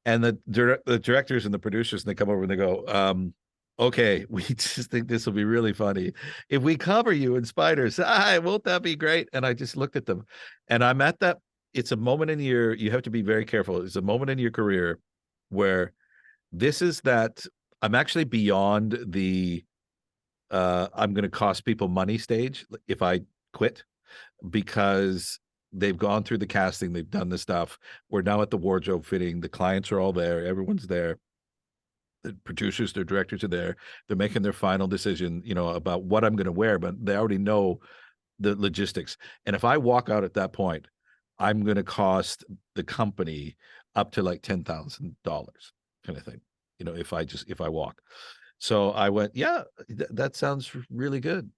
and the directors and the producers and they come over and they go, okay, we just think this will be really funny if we cover you in spiders. Won't that be great? And I just looked at them, and I'm at that. It's a moment in your. You have to be very careful. It's a moment in your career where this is that I'm actually beyond the I'm going to cost people money stage if I quit because they've gone through the casting, they've done the stuff. We're now at the wardrobe fitting. The clients are all there. Everyone's there. The producers, their directors are there. They're making their final decision, about what I'm going to wear, but they already know the logistics. And if I walk out at that point, I'm going to cost the company up to like $10,000 kind of thing, if I walk. So I went, yeah, that sounds really good.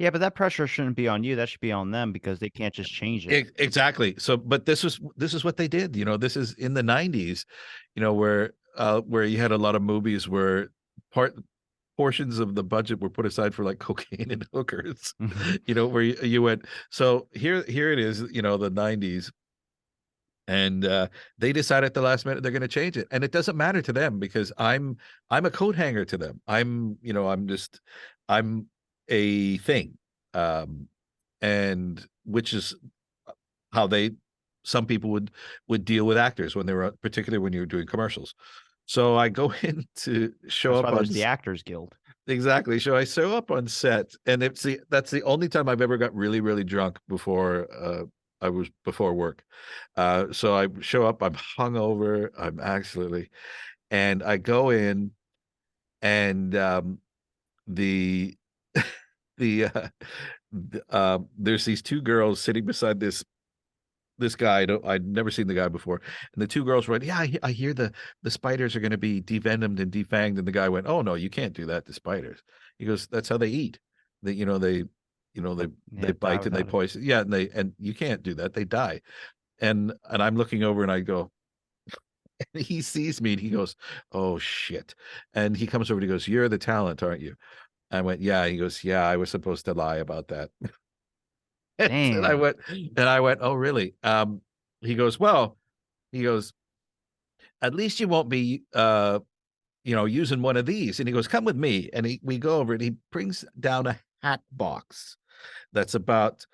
Yeah, but that pressure shouldn't be on you. That should be on them because they can't just change it. Exactly. So, but this is what they did. This is in the 90s, where you had a lot of movies where portions of the budget were put aside for like cocaine and hookers. Where you went. So here it is. The 90s, and they decide at the last minute they're going to change it, and it doesn't matter to them because I'm a coat hanger to them. I'm a thing, and which is how some people would deal with actors when they were, particularly when you were doing commercials. So I go in to show That's up why on there's the Actors Guild. exactly. So I show up on set, and that's the only time I've ever got really really drunk before I was before work. So I show up, I'm hungover, I'm absolutely, and I go in, and the the there's these two girls sitting beside this guy. I'd never seen the guy before, and the two girls were like, "Yeah, I hear the spiders are going to be devenomed and defanged." And the guy went, "Oh no, you can't do that to spiders." He goes, "That's how they eat. They, you know, they Like, they yeah, die bite and they without it. poison. Yeah, and you can't do that. They die." And I'm looking over and I go, he sees me and he goes, "Oh shit!" And he comes over and he goes, "You're the talent, aren't you?" I went, "Yeah." He goes, "Yeah, I was supposed to lie about that." And I Damn. went, "Oh, really?" He goes, "Well," he goes, "at least you won't be using one of these." And he goes, "Come with me." And we go over and he brings down a hat box that's about,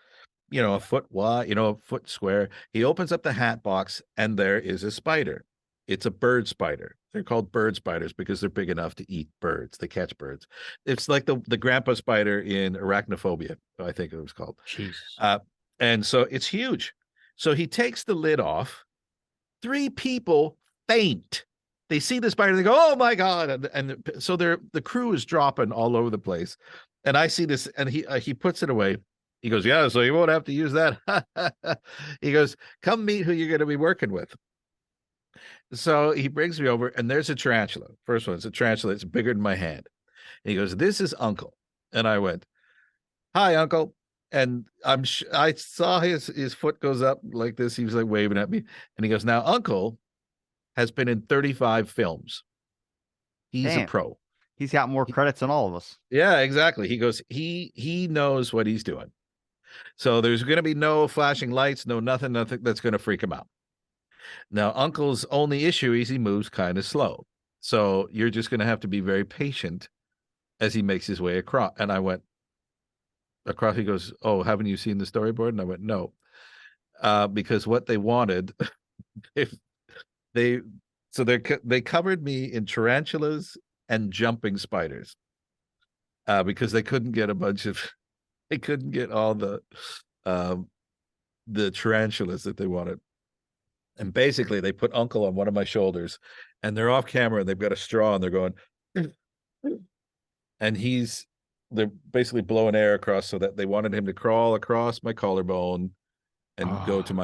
a foot wide, a foot square. He opens up the hat box and there is a spider. It's a bird spider. They're called bird spiders because they're big enough to eat birds. They catch birds. It's like the grandpa spider in Arachnophobia, I think it was called. Jesus. Uh, and so it's huge. So he takes the lid off. Three people faint. They see the spider, they go, "Oh my God." And so the crew is dropping all over the place. And I see this, and he puts it away. He goes, "Yeah, so you won't have to use that." He goes, "Come meet who you're going to be working with." So he brings me over, and there's a tarantula. First one, it's a tarantula. It's bigger than my hand. And he goes, "This is Uncle." And I went, "Hi, Uncle." And I saw his foot goes up like this. He was like waving at me, and he goes, "Now, Uncle has been in 35 films. He's a Damn. pro." He's got more He- credits than all of us. yeah, exactly. He goes, he knows what he's doing. So there's going to be no flashing lights, no nothing that's going to freak him out. Now, Uncle's only issue is he moves kind of slow. So you're just going to have to be very patient as he makes his way across. And I went across. He goes, "Oh, haven't you seen the storyboard?" And I went, "No." Because what they wanted, if they, so they covered me in tarantulas and jumping spiders, because they couldn't get a bunch of, they couldn't get all um, the tarantulas that they wanted. And basically, they put Uncle on one of my shoulders, and they're off camera, and they've got a straw, and they're going, and they're basically blowing air across, so that they wanted him to crawl across my collarbone and Oh. go to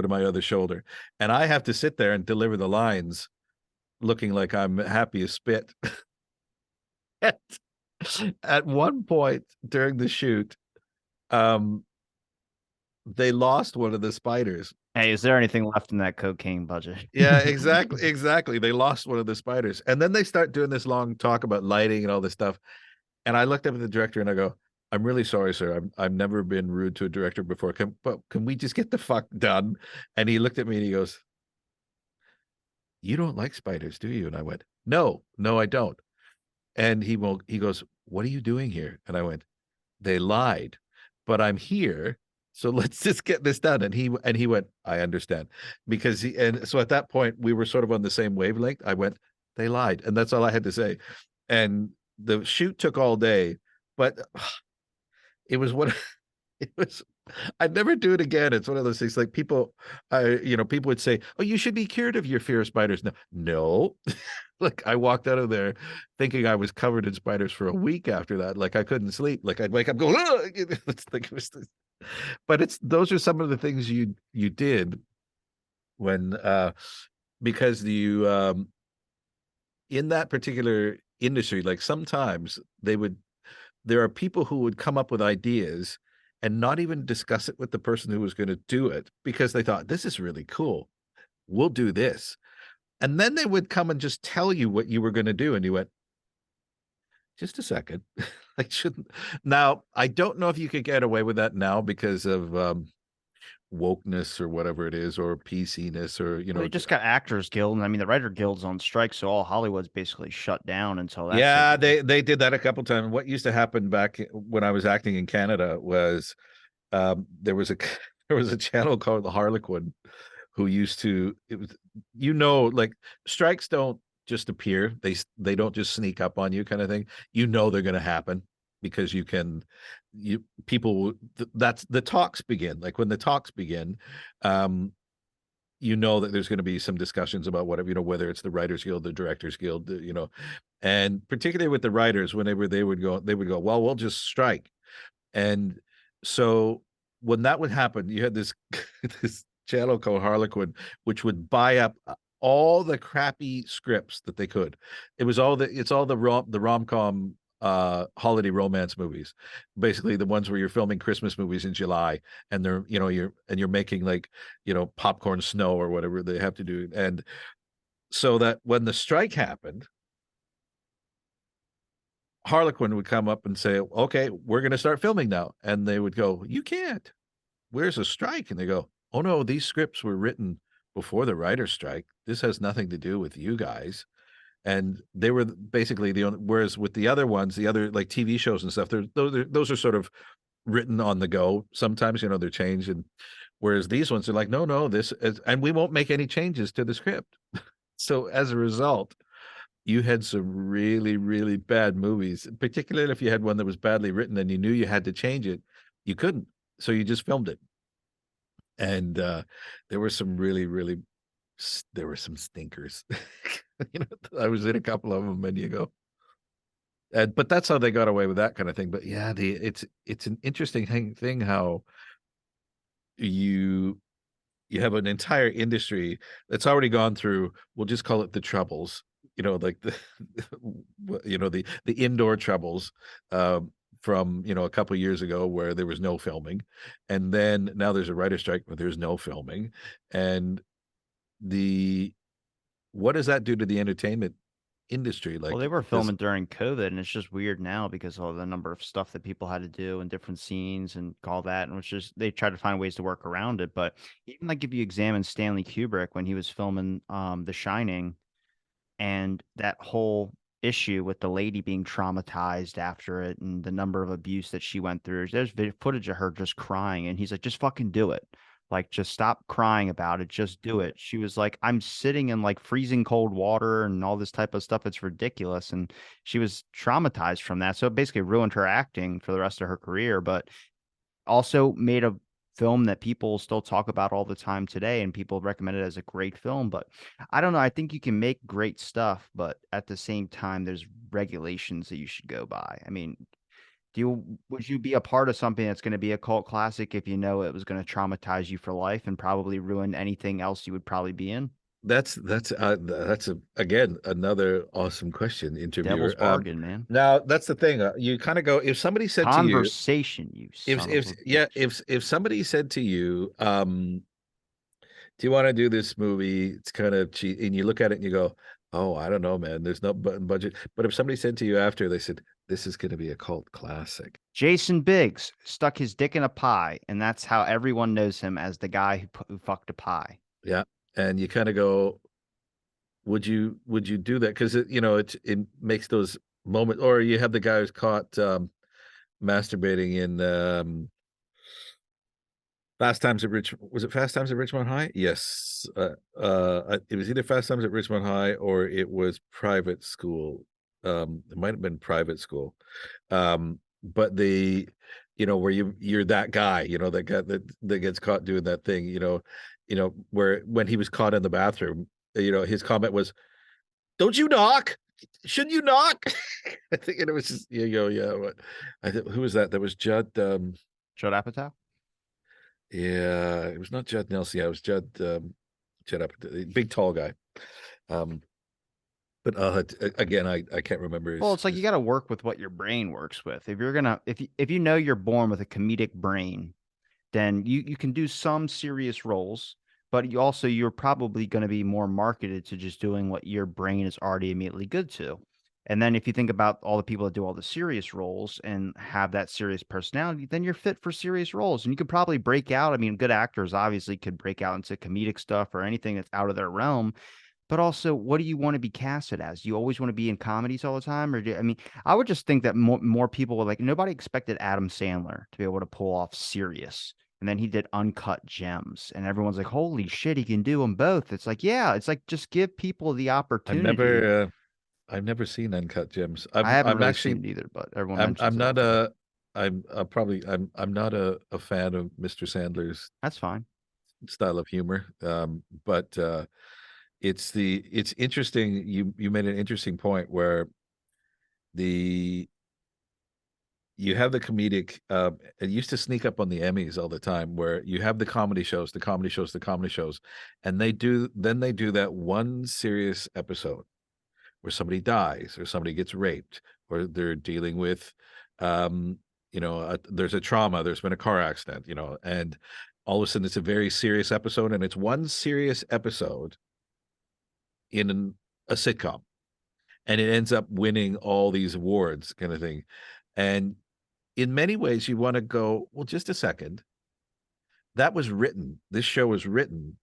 my other shoulder, and I have to sit there and deliver the lines, looking like I'm happy as spit. at, at one point during the shoot, um, they lost one of the spiders. Hey, is there anything left in that cocaine budget? Yeah, exactly, exactly. They lost one of the spiders, and then they start doing this long talk about lighting and all this stuff. And I looked up at the director and I go, "I'm really sorry, sir. I've never been rude to a director before. But can we just get the fuck done?" And he looked at me and he goes, "You don't like spiders, do you?" And I went, "No, no, I don't." And he goes, "What are you doing here?" And I went, "They lied, but I'm here. So let's just get this done." And he went, "I understand." Because and so at that point we were sort of on the same wavelength. I went, "They lied." And that's all I had to say. And the shoot took all day, but it was what it was. I'd never do it again. It's one of those things like people would say, "Oh, you should be cured of your fear of spiders." No, no. Like I walked out of there thinking I was covered in spiders for a week after that. Like I couldn't sleep. Like I'd wake up going, "Ugh!" It's like it was but it's those are some of the things you did when because you in that particular industry, like sometimes there are people who would come up with ideas and not even discuss it with the person who was going to do it because they thought this is really cool. We'll do this. And then they would come and just tell you what you were going to do. And you went, "Just a second." I shouldn't. Now, I don't know if you could get away with that now because of wokeness or whatever it is, or PC-ness, or, Well, they just got Actors Guild, and I mean the Writer Guild's on strike, so all Hollywood's basically shut down until that's yeah, over with. they did that a couple times. What used to happen back when I was acting in Canada was there was a there was a channel called the Harlequin who used to it was like strikes don't just appear. They don't just sneak up on you kind of thing. They're going to happen. because you people that's the talks begin. Like when the talks begin, um, you know that there's going to be some discussions about whatever, whether it's the Writers Guild, the Directors Guild, and particularly with the writers, whenever they would go, well, we'll just strike. And so when that would happen, you had this this channel called Harlequin, which would buy up all the crappy scripts that they could. It's all the rom-com holiday romance movies. Basically the ones where you're filming Christmas movies in July and you're making like, popcorn snow or whatever they have to do. And so that when the strike happened, Harlequin would come up and say, "Okay, we're going to start filming now." And they would go, "You can't. Where's a strike?" And they go, "Oh no, these scripts were written before the writer's strike. This has nothing to do with you guys." And they were basically the only, whereas with the other ones, the other like TV shows and stuff, those are sort of written on the go. Sometimes, they're changed. And whereas these ones are like, no, no, this is, and we won't make any changes to the script. So as a result, you had some really, really bad movies, particularly if you had one that was badly written and you knew you had to change it, you couldn't. So you just filmed it. And there were some really, really, there were some stinkers. I was in a couple of them, and you go, but that's how they got away with that kind of thing. But yeah, it's an interesting thing how you you have an entire industry that's already gone through, we'll just call it the troubles, like the the indoor troubles, from a couple years ago where there was no filming, and then now there's a writer strike where there's no filming. And the what does that do to the entertainment industry? Well, Like, they were does filming during COVID, and it's just weird now because of the number of stuff that people had to do and different scenes and all that, and which is they try to find ways to work around it. But even like if you examine Stanley Kubrick when he was filming The Shining, and that whole issue with the lady being traumatized after it and the number of abuse that she went through. There's footage of her just crying, and he's like, just fucking do it. Like, just stop crying about it. Just do it. She was like, I'm sitting in like freezing cold water and all this type of stuff. It's ridiculous. And she was traumatized from that. So it basically ruined her acting for the rest of her career. But also made a film that people still talk about all the time today, and people recommend it as a great film. But I don't know. I think you can make great stuff, but at the same time, there's regulations that you should go by. I mean, would you be a part of something that's going to be a cult classic if you know it was going to traumatize you for life and probably ruin anything else you would probably be in? That's again another awesome question, Devil's interviewer. bargain, man. Now that's the thing. You kind of go, if somebody said to you, Conversation, you if son of a bitch. if somebody said to you, do you want to do this movie? It's kind of cheap, and you look at it and you go, oh, I don't know, man. There's no budget. But if somebody said to you after, they said, this is going to be a cult classic. Jason Biggs stuck his dick in a pie, and that's how everyone knows him as the guy who fucked a pie. Yeah, and you kind of go, would you do that? Because it makes those moments. Or you have the guy who's caught masturbating in Fast Times at Fast Times at Richmond High? Yes. It was either Fast Times at Richmond High or it was Private School. It might have been Private School. But where you're that guy, that guy that gets caught doing that thing, where when he was caught in the bathroom, his comment was, "Don't you knock? Shouldn't you knock?" I think it was just, yeah. What I think, who was that? That was Judd. Judd Apatow? Yeah, it was not Judd Nelson. Yeah, it was Judd up, the big tall guy. But again, I can't remember Well, his, it's like you got to work with what your brain works with. If you're gonna, if you know you're born with a comedic brain, then you can do some serious roles, but you're probably going to be more marketed to just doing what your brain is already immediately good to. And then if you think about all the people that do all the serious roles and have that serious personality, then you're fit for serious roles. And you could probably break out. I mean, good actors obviously could break out into comedic stuff or anything that's out of their realm. But also, what do you want to be casted as? Do you always want to be in comedies all the time? I mean, I would just think that more people would like, nobody expected Adam Sandler to be able to pull off serious. And then he did Uncut Gems, and everyone's like, holy shit, he can do them both. It's like, yeah, it's like just give people the I never opportunity. I've never seen Uncut Gems. I haven't I'm really seen actually it either, but everyone I'm mentions it all not the time. a I'm not a fan of Mr. Sandler's That's fine. style of humor. But it's interesting. You made an interesting point where the you have the comedic it used to sneak up on the Emmys all the time where you have the comedy shows, the comedy shows, the comedy shows, and they do that one serious episode where somebody dies or somebody gets raped or they're dealing with um there's a trauma, there's been a car accident, and all of a sudden it's a very serious episode and it's one serious episode in a sitcom and it ends up winning all these awards kind of thing. And in many ways you want to go, well, just a second, that was written, this show was written,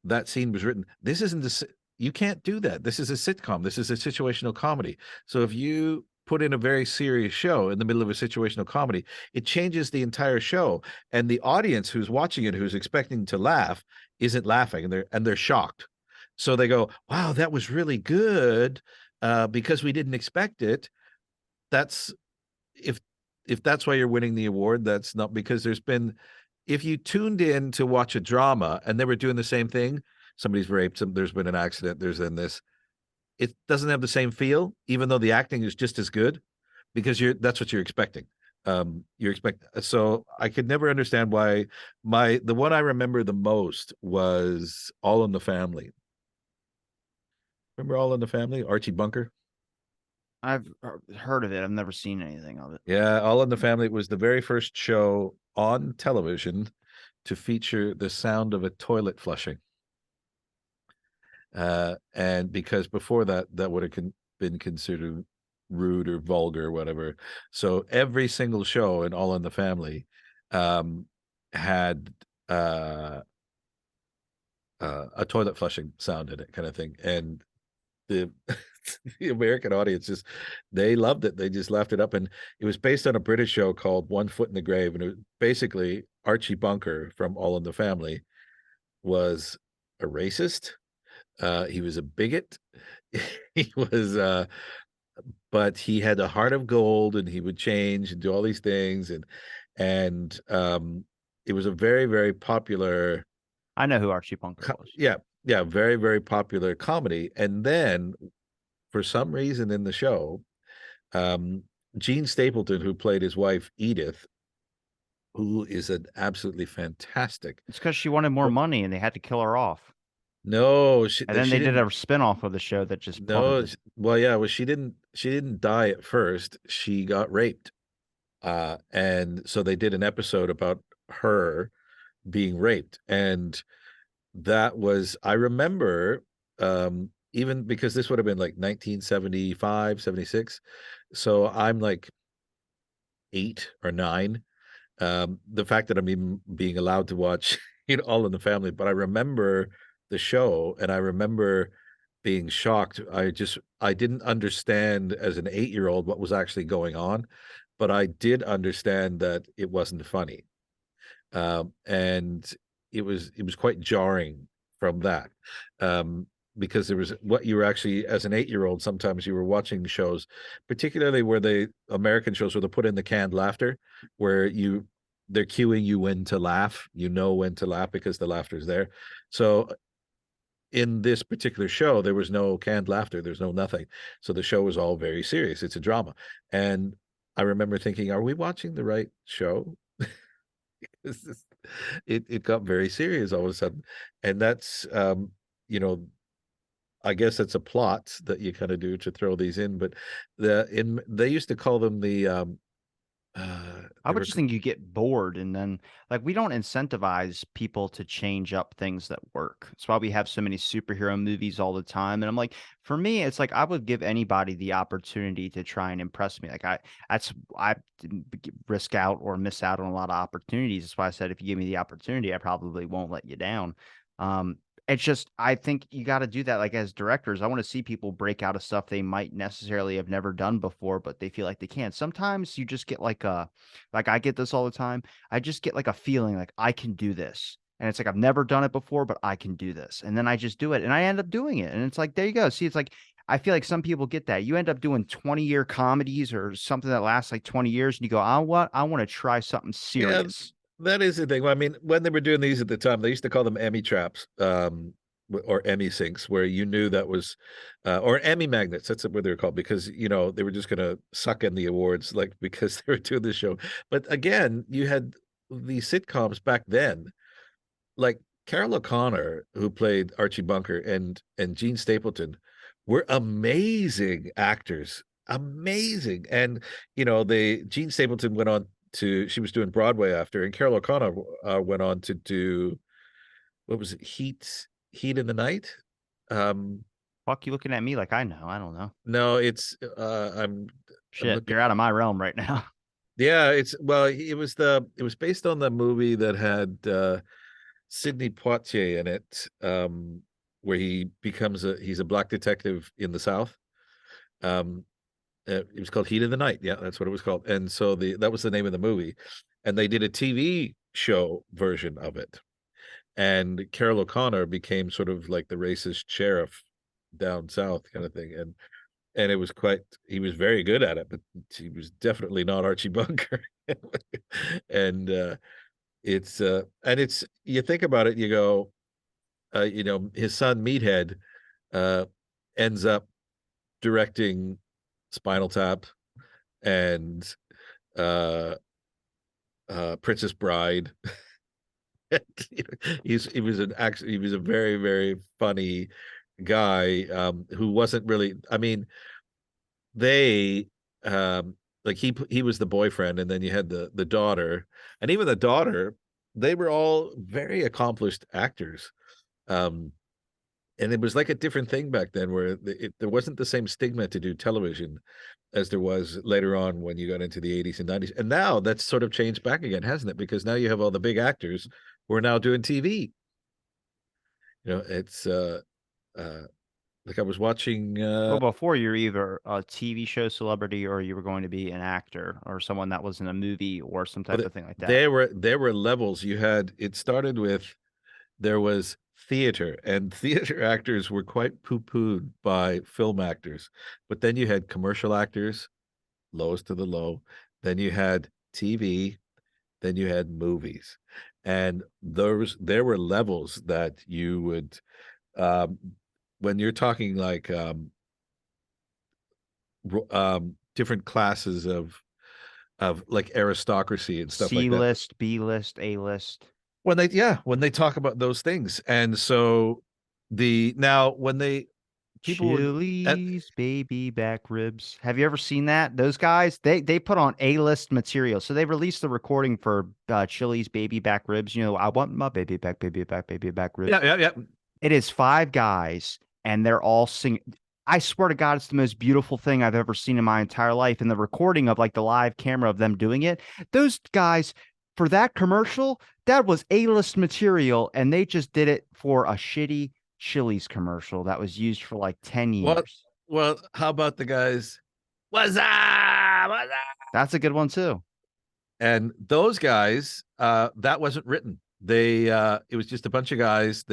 that scene was written. This isn't this. You can't do that. This is a sitcom. This is a situational comedy. So if you put in a very serious show in the middle of a situational comedy, it changes the entire show. And the audience who's watching it, who's expecting to laugh, isn't laughing, and they're shocked. So they go, "Wow, that was really good," because we didn't expect it. That's if that's why you're winning the award. That's not because there's been if you tuned in to watch a drama and they were doing the same thing, somebody's raped, there's been an accident, there's in this, it doesn't have the same feel, even though the acting is just as good, because that's what you're expecting. You expect so I could never understand why the one I remember the most was All in the Family. Remember All in the Family? Archie Bunker? I've heard of it. I've never seen anything of it. Yeah, All in the Family was the very first show on television to feature the sound of a toilet flushing. And because before that, that would have been considered rude or vulgar or whatever. So every single show in All in the Family um, had a toilet flushing sound in it, kind of thing. And the the American audience just they loved it. They just laughed it up. And it was based on a British show called One Foot in the Grave. And it was basically Archie Bunker from All in the Family was a racist. He was a bigot. He was but he had a heart of gold and he would change and do all these things and it was a very, very popular I know who Archie Bunker was. yeah, yeah, very, very popular comedy. And then for some reason in the show, um Gene Stapleton, who played his wife Edith, who is an absolutely fantastic It's because she wanted more money and they had to kill her off. no, And then she they did didn't a spin-off of the show that just no, plummeted. well, yeah, well, she didn't die at first. She got raped. And so they did an episode about her being raped. And that was, I remember, even because this would have been like 1975, 76. So I'm like 8 or 9. The fact that I'm even being allowed to watch, All in the Family, but I remember the show and I remember being shocked. I didn't understand as an 8-year old what was actually going on, but I did understand that it wasn't funny. And it was quite jarring from that. Because there was what you were actually as an 8-year old, sometimes you were watching shows, particularly where the American shows where they put in the canned laughter, where they're cueing you when to laugh, when to laugh because the laughter's there. So in this particular show, there was no canned laughter, there's no nothing. So the show was all very serious. It's a drama. And I remember thinking, are we watching the right show? This is- it got very serious all of a sudden. And that's you know, I guess it's a plot that you kind of do to throw these in, but they used to call them the I they would were just think you get bored and then like we don't incentivize people to change up things that work. That's why we have so many superhero movies all the time. And I'm like, for me, it's like I would give anybody the opportunity to try and impress me. I didn't risk out or miss out on a lot of opportunities. That's why I said if you give me the opportunity, I probably won't let you down. Um, it's just I think you got to do that. Like as directors, I want to see people break out of stuff they might necessarily have never done before, but they feel like they can. Sometimes you just get like I get this all the time. I just get like a feeling like I can do this. And it's like I've never done it before, but I can do this. And then I just do it and I end up doing it. And it's like, there you go. See, it's like I feel like some people get that. You end up doing 20-year comedies or something that lasts like 20 years, and you go, I want to try something Yeah, serious. that is the thing. Well, I mean, when they were doing these at the time, they used to call them Emmy traps, or Emmy sinks, where you knew that was, or Emmy magnets. That's what they were called because they were just going to suck in the awards, like because they were doing the show. But again, you had these sitcoms back then, like Carol O'Connor, who played Archie Bunker, and Gene Stapleton, were amazing actors, amazing. And they Gene Stapleton went on to she was doing Broadway after, and Carol O'Connor went on to do what was it, Heat in the Night. Um, Fuck you looking at me like I know. I don't know. no, it's I'm Shit, looking. you're out of my realm right now. Yeah, it was based on the movie that had Sidney Poitier in it, where he's a black detective in the South. Um, it was called Heat of the Night. Yeah, that's what it was called. And so that was the name of the movie, and they did a TV show version of it. And Carol O'Connor became sort of like the racist sheriff down south, kind of thing. And it was he was very good at it, but he was definitely not Archie Bunker. and it's you think about it, you go, his son Meathead uh, ends up directing Spinal Tap and uh, Princess Bride. He was a very very funny guy, who wasn't really. I mean, they like he was the boyfriend, and then you had the daughter, and even the daughter. They were all very accomplished actors. Um, and it was like a different thing back then where there wasn't the same stigma to do television as there was later on when you got into the 80s and 90s. And now that's sort of changed back again, hasn't it? Because now you have all the big actors who are now doing TV. It's uh like I was watching Well, before you're either a TV show celebrity or you were going to be an actor or someone that was in a movie or some type well, of thing like that. there were levels. It started with there was theater, and theater actors were quite poo-pooed by film actors. But then you had commercial actors, lowest to the low. Then you had TV, then you had movies. And there were levels that you would um when you're talking like different classes of like aristocracy and stuff like C that. list, B list, A list. When they talk about those things. And so the now when they people would at, Chili's baby back ribs. Have you ever seen that? Those guys, they put on A-list material. So they released the recording for Chili's baby back ribs. You know, I want my baby back yeah, ribs. yeah, yeah. It is five guys, and they're all singing. I swear to God, it's the most beautiful thing I've ever seen in my entire life. And the recording of like the live camera of them doing it, those guys for that commercial, that was A-list material, and they just did it for a shitty Chili's commercial that was used for like 10 Well, years. well, how about the guys? What's up? What's up? That's a good one too. And those guys, that wasn't written. It was just a bunch of guys.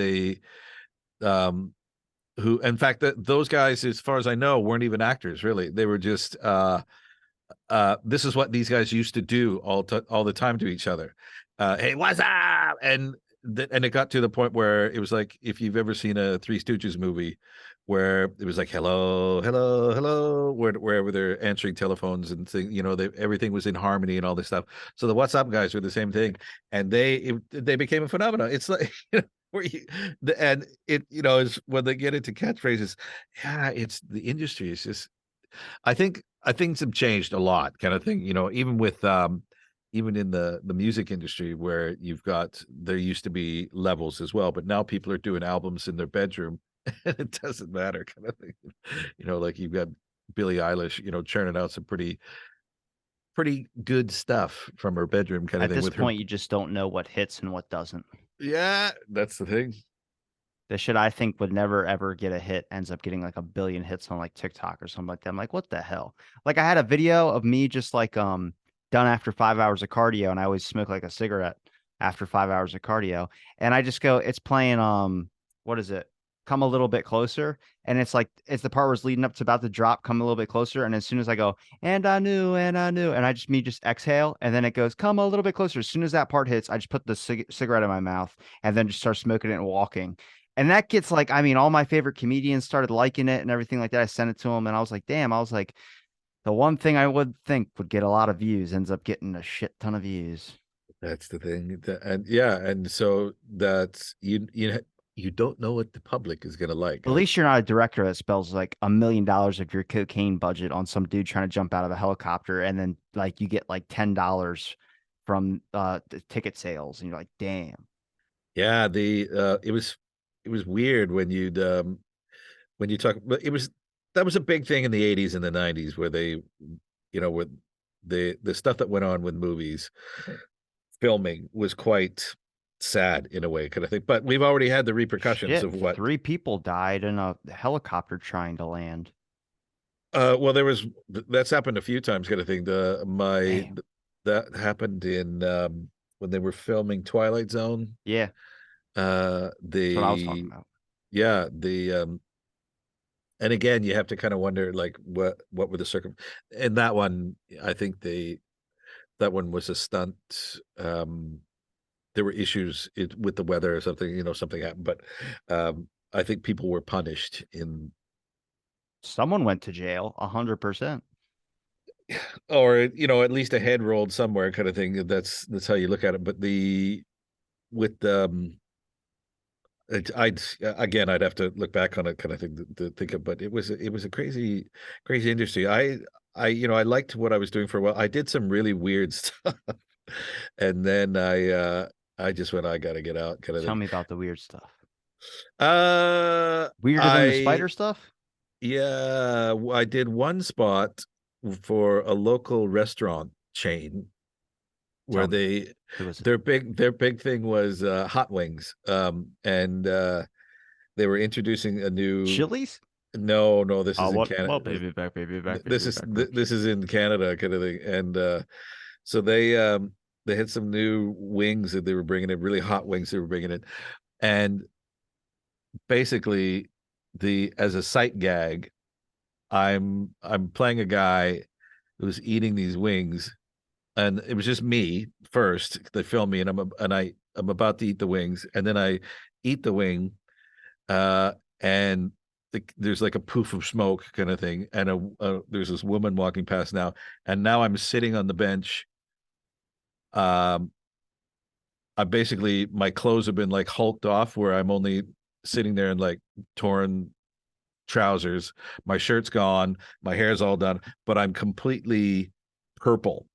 Um, who, in fact, those guys, as far as I know, weren't even actors. Really, they were just. This is what these guys used to do all the time to each other. Hey, what's up? And it got to the point where it was like if you've ever seen a Three Stooges movie, where it was like hello, hello, hello, wherever they're answering telephones and thing, everything was in harmony and all this stuff. So the What's Up guys were the same thing, and they became a phenomenon. It's like where and it is when they get into catchphrases. Yeah, it's the industry is just I think things have changed a lot, kind of thing. Even with even in the music industry where there used to be levels as well, but now people are doing albums in their bedroom and it doesn't matter, kind of thing. Like you've got Billie Eilish, churning out some pretty good stuff from her bedroom, kind of At thing this with her. point, you just don't know what hits and what doesn't. Yeah, that's the thing. The shit I think would never ever get a hit ends up getting like a billion hits on like TikTok or something like that. I'm like, what the hell? Like I had a video of me just like done after 5 hours of cardio, and I always smoke like a cigarette after 5 hours of cardio. And I just go, it's playing what is it? come a little bit closer. And it's like, it's the part where it's leading up to about to drop, come a little bit closer. And as soon as I go, and I knew, and I just exhale. And then it goes, come a little bit closer. As soon as that part hits, I just put the cigarette in my mouth and then just start smoking it and walking. And that gets like, I mean, all my favorite comedians started liking it and everything like that. I sent it to them and I was like, damn, I was like, the one thing I would think would get a lot of views ends up getting a shit ton of views. That's the thing. And yeah, and so that's you don't know what the public is gonna like. At least you're not a director that spells like $1 million of your cocaine budget on some dude trying to jump out of a helicopter, and then like you get like $10 from the ticket sales, and you're like, damn. Yeah, the it was weird when you talk, but that was a big thing in the 80s and the 90s where they, with the stuff that went on with movies filming was quite sad in a way, kind of thing. But we've already had the repercussions Shit, of what. 3 people died in a helicopter trying to land. Well, that's happened a few times, kind of thing. Damn. That happened in when they were filming Twilight Zone. Yeah, that's what I was talking The about. yeah, and again, you have to kind of wonder like what were the in that one. I think that one was a stunt. There were issues with the weather or something, something happened, but I think people were punished in, Someone went to jail, 100%. or at least a head rolled somewhere, kind of thing. That's how you look at it. But with I'd again, I'd have to look back on it, kind of thing, to think of. But it was a crazy, crazy industry. I liked what I was doing for a while. I did some really weird stuff, and then I just went, I got to get out, kind of Tell thing. me about the weird stuff. Uh, Weirder than the I spider stuff? Yeah, I did one spot for a local restaurant chain where Tell me. Who was it? their big thing was hot wings. And they were introducing a new. Chili's? No, this is in What Canada. baby back, baby back, This baby is back ribs. this is in Canada, kind of thing. And so they had some new wings that they were bringing in, really hot wings they were bringing in. And basically, the as a sight gag, I'm playing a guy who's eating these wings, and it was just me first. They film me, and I'm about to eat the wings, and then I eat the wing, and there's like a poof of smoke, kind of thing, and there's this woman walking past now, and now I'm sitting on the bench. Um, I basically, my clothes have been like hulked off, where I'm only sitting there in like torn trousers. My shirt's gone. My hair's all done, but I'm completely purple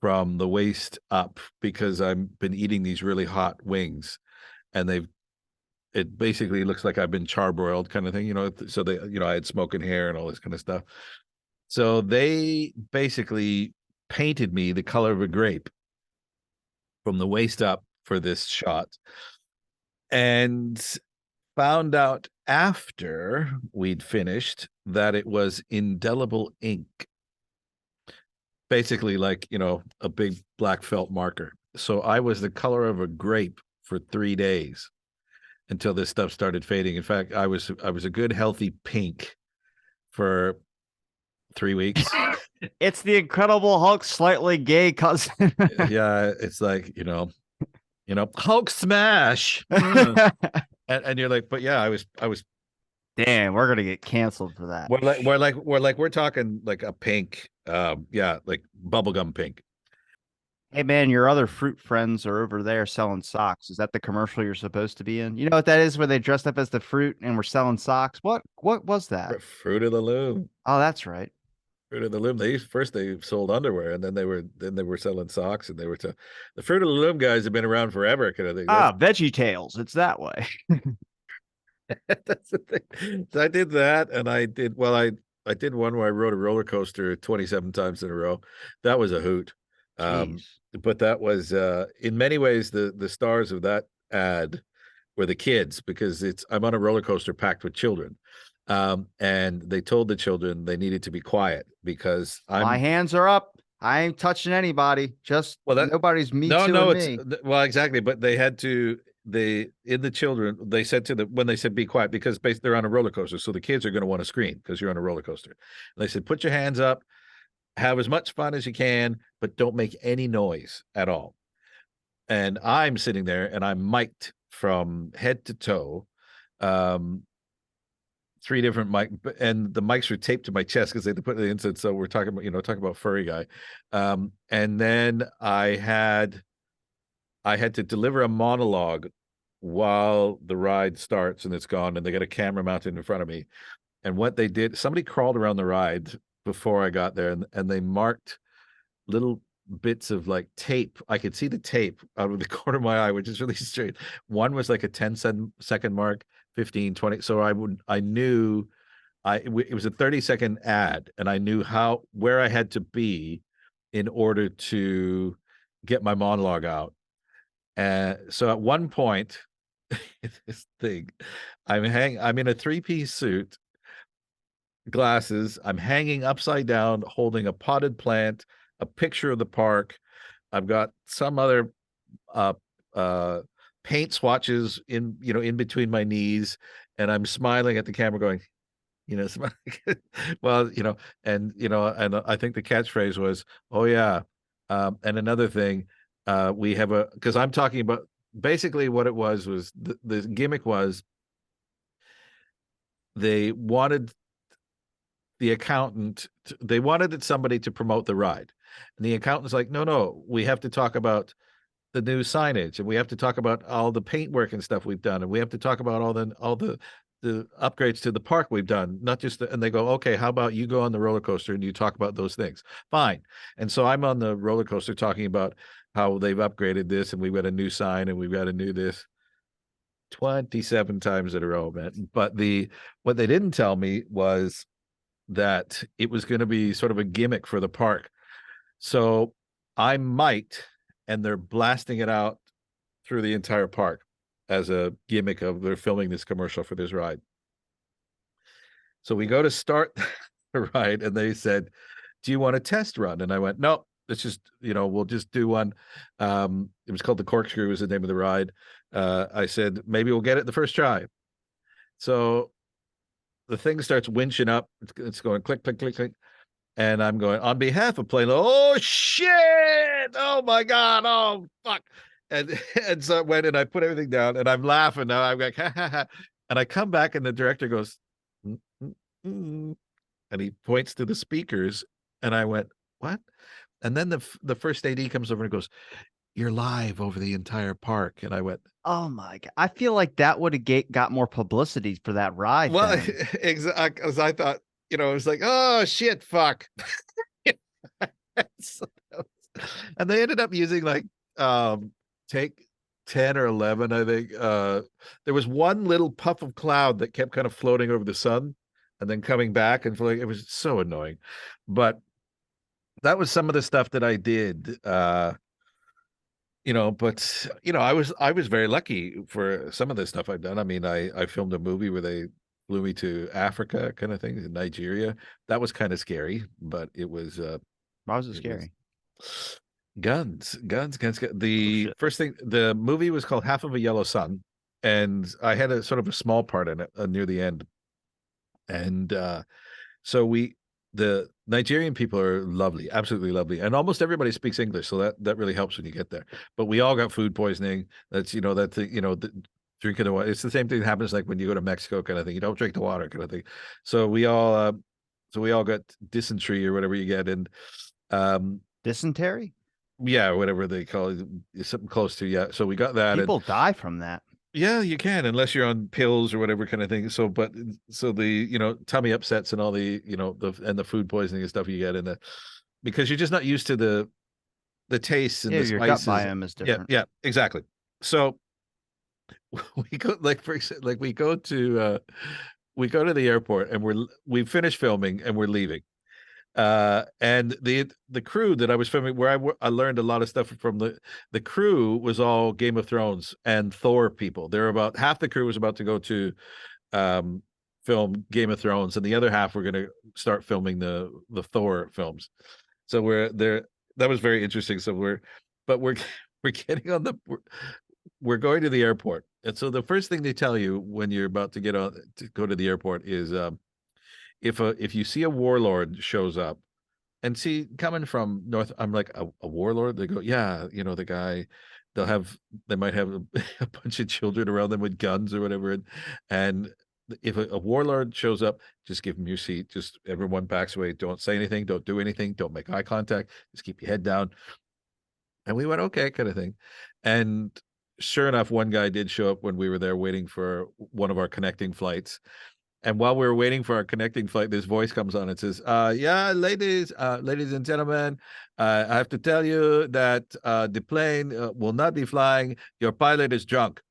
from the waist up because I've been eating these really hot wings, and it basically looks like I've been charbroiled, kind of thing, So I had smoking hair and all this kind of stuff. So they basically painted me the color of a grape from the waist up for this shot, and found out after we'd finished that it was indelible ink, basically like, a big black felt marker. So I was the color of a grape for 3 days until this stuff started fading. In fact, I was a good healthy pink for 3 weeks. It's the Incredible Hulk, slightly gay cousin. Yeah, it's like, Hulk smash. And you're like, but yeah, I was Damn, we're gonna get canceled for that. we're talking like a pink, yeah, like bubblegum pink. Hey man, your other fruit friends are over there selling socks. Is that the commercial you're supposed to be in? You know what that is, where they dressed up as the fruit and were selling socks? What was that? Fruit of the Loom. Oh, that's right. Fruit of the Loom. They sold underwear, and then they were selling socks, and the Fruit of the Loom guys have been around forever, kind of thing. Ah, Veggie Tales. It's that way. That's the thing. So I did that, and I did one where I rode a roller coaster 27 times in a row. That was a hoot. Um, Jeez. but that was in many ways the stars of that ad were the kids, because I'm on a roller coaster packed with children. And they told the children they needed to be quiet because My hands are up. I ain't touching anybody. Just well that nobody's me no too no and it's me. well exactly, but they had to in the children, they said to them when they said be quiet, because they're on a roller coaster, so the kids are going to want to scream because you're on a roller coaster. And they said, put your hands up, have as much fun as you can, but don't make any noise at all. And I'm sitting there and I'm mic'd from head to toe. Um, three different mic, and the mics were taped to my chest because they had to put it in. So we're talking about, talking about furry guy. And then I had to deliver a monologue while the ride starts and it's gone, and they got a camera mounted in front of me. And what they did, somebody crawled around the ride before I got there, and they marked little bits of like tape. I could see the tape out of the corner of my eye, which is really strange. One was like a 10-second mark, 15, 20. So I knew it was a 30-second ad, and I knew where I had to be in order to get my monologue out. And so at one point, this thing, I'm in a 3-piece suit, glasses, I'm hanging upside down, holding a potted plant, a picture of the park. I've got some other uh paint swatches in between my knees, and I'm smiling at the camera going, smiling. Well, and I think the catchphrase was, oh yeah. And another thing, we have because I'm talking about basically what it was the gimmick was they wanted the accountant, they wanted somebody to promote the ride. And the accountant's like, no, we have to talk about the new signage, and we have to talk about all the paintwork and stuff we've done, and we have to talk about all the upgrades to the park we've done, not just and they go, okay, how about you go on the roller coaster and you talk about those things? Fine. And so I'm on the roller coaster talking about how they've upgraded this, and we've got a new sign, and we've got a new this 27 times in a row, man. But what they didn't tell me was that it was going to be sort of a gimmick for the park. So I mic'd, and they're blasting it out through the entire park as a gimmick of they're filming this commercial for this ride. So we go to start the ride, and they said, do you want a test run? And I went, no, let's just, we'll just do one. It was called the Corkscrew, was the name of the ride. I said, maybe we'll get it the first try. So the thing starts winching up. It's going click, click, click, click. And I'm going, on behalf of Plano, oh shit! Oh my God! Oh fuck! And so I went and I put everything down, and I'm laughing now. I'm like, ha ha ha! And I come back, and the director goes, mm, mm, mm, and he points to the speakers, and I went, what? And then the first AD comes over and goes, you're live over the entire park, and I went, Oh my God. I feel like that would have got more publicity for that ride well, then. exactly, because I thought, it was like, oh shit, fuck. And they ended up using like take 10 or 11, I think. There was one little puff of cloud that kept kind of floating over the sun and then coming back, and it was so annoying. But that was some of the stuff that I did. But I was very lucky for some of the stuff I've done. I mean, I filmed a movie where they flew me to Africa, kind of thing, in Nigeria. That was kind of scary, but it was Why was it it scary? was guns, guns, guns, guns. Oh The shit. first thing, the movie was called Half of a Yellow Sun, and I had a sort of a small part in it near the end. And so the Nigerian people are lovely, absolutely lovely, and almost everybody speaks English, so that really helps when you get there. But we all got food poisoning. That's the drinking the water. It's the same thing that happens like when you go to Mexico, kind of thing. You don't drink the water, kind of thing. So we all got dysentery or whatever you get, and Dysentery? yeah, whatever they call it, something close to, yeah. So we got that, and People die from that. yeah, you can, unless you're on pills or whatever kind of thing. So, but so the tummy upsets and all the the food poisoning and stuff you get in the because you're just not used to the tastes and Yeah, the your gut spices. biome is Yeah, different. yeah, exactly. So we go we go to the airport, and we finish filming, and we're leaving. And the crew that I was filming, where I learned a lot of stuff from the crew was all Game of Thrones and Thor people. There were about half the crew was about to go to film Game of Thrones, and the other half were going to start filming the Thor films. So we're there. That was very interesting. So we're we're getting on we're going to the airport. And so the first thing they tell you when you're about to get on to go to the airport is if you see a warlord shows up, and see, coming from North, I'm like, a warlord? They go, yeah, the guy, they'll have, they might have a bunch of children around them with guns or whatever. And if a warlord shows up, just give him your seat. Just everyone backs away. Don't say anything. Don't do anything. Don't make eye contact. Just keep your head down. And we went, okay, kind of thing. And sure enough, one guy did show up when we were there waiting for one of our connecting flights. And while we were waiting for our connecting flight, this voice comes on and says, yeah, ladies and gentlemen, I have to tell you that the plane will not be flying. Your pilot is drunk.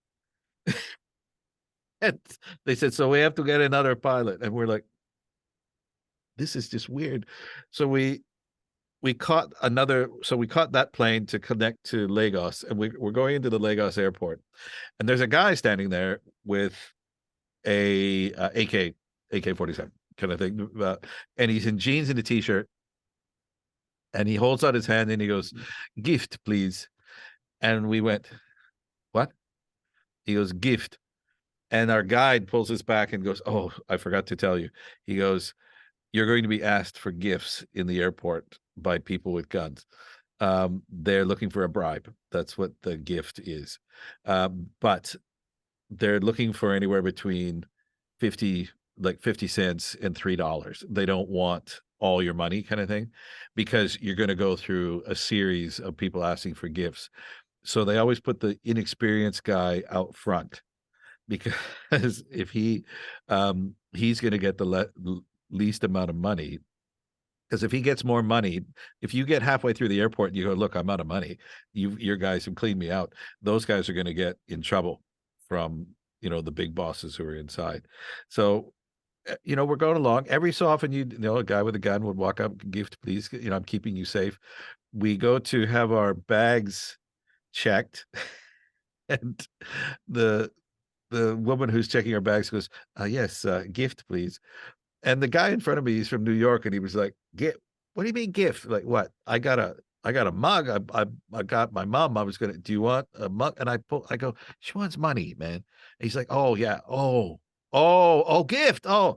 And they said, so we have to get another pilot. And we're like, this is just weird. So we caught that plane to connect to Lagos, and we're going into the Lagos airport. And there's a guy standing there with a AK-47 kind of thing, and he's in jeans and a t-shirt, and he holds out his hand and he goes, gift please. And we went, what? He goes, gift. And our guide pulls us back and goes, oh, I forgot to tell you. He goes, you're going to be asked for gifts in the airport by people with guns. They're looking for a bribe. That's what the gift is. But they're looking for anywhere between 50 cents and $3. They don't want all your money kind of thing, because you're going to go through a series of people asking for gifts. So they always put the inexperienced guy out front, because if he's going to get the least amount of money. Because if he gets more money, if you get halfway through the airport and you go, look, I'm out of money, your guys have cleaned me out, those guys are going to get in trouble from the big bosses who are inside. So we're going along. Every so often, a guy with a gun would walk up, gift please, I'm keeping you safe. We go to have our bags checked, and the woman who's checking our bags goes, yes, gift please. And the guy in front of me, he's from New York, and he was like, "Gift? What do you mean gift? Like what? I got a mug. I got my mom. I was gonna. Do you want a mug?" And I go, "She wants money, man." And he's like, "Oh yeah. Oh, gift. Oh."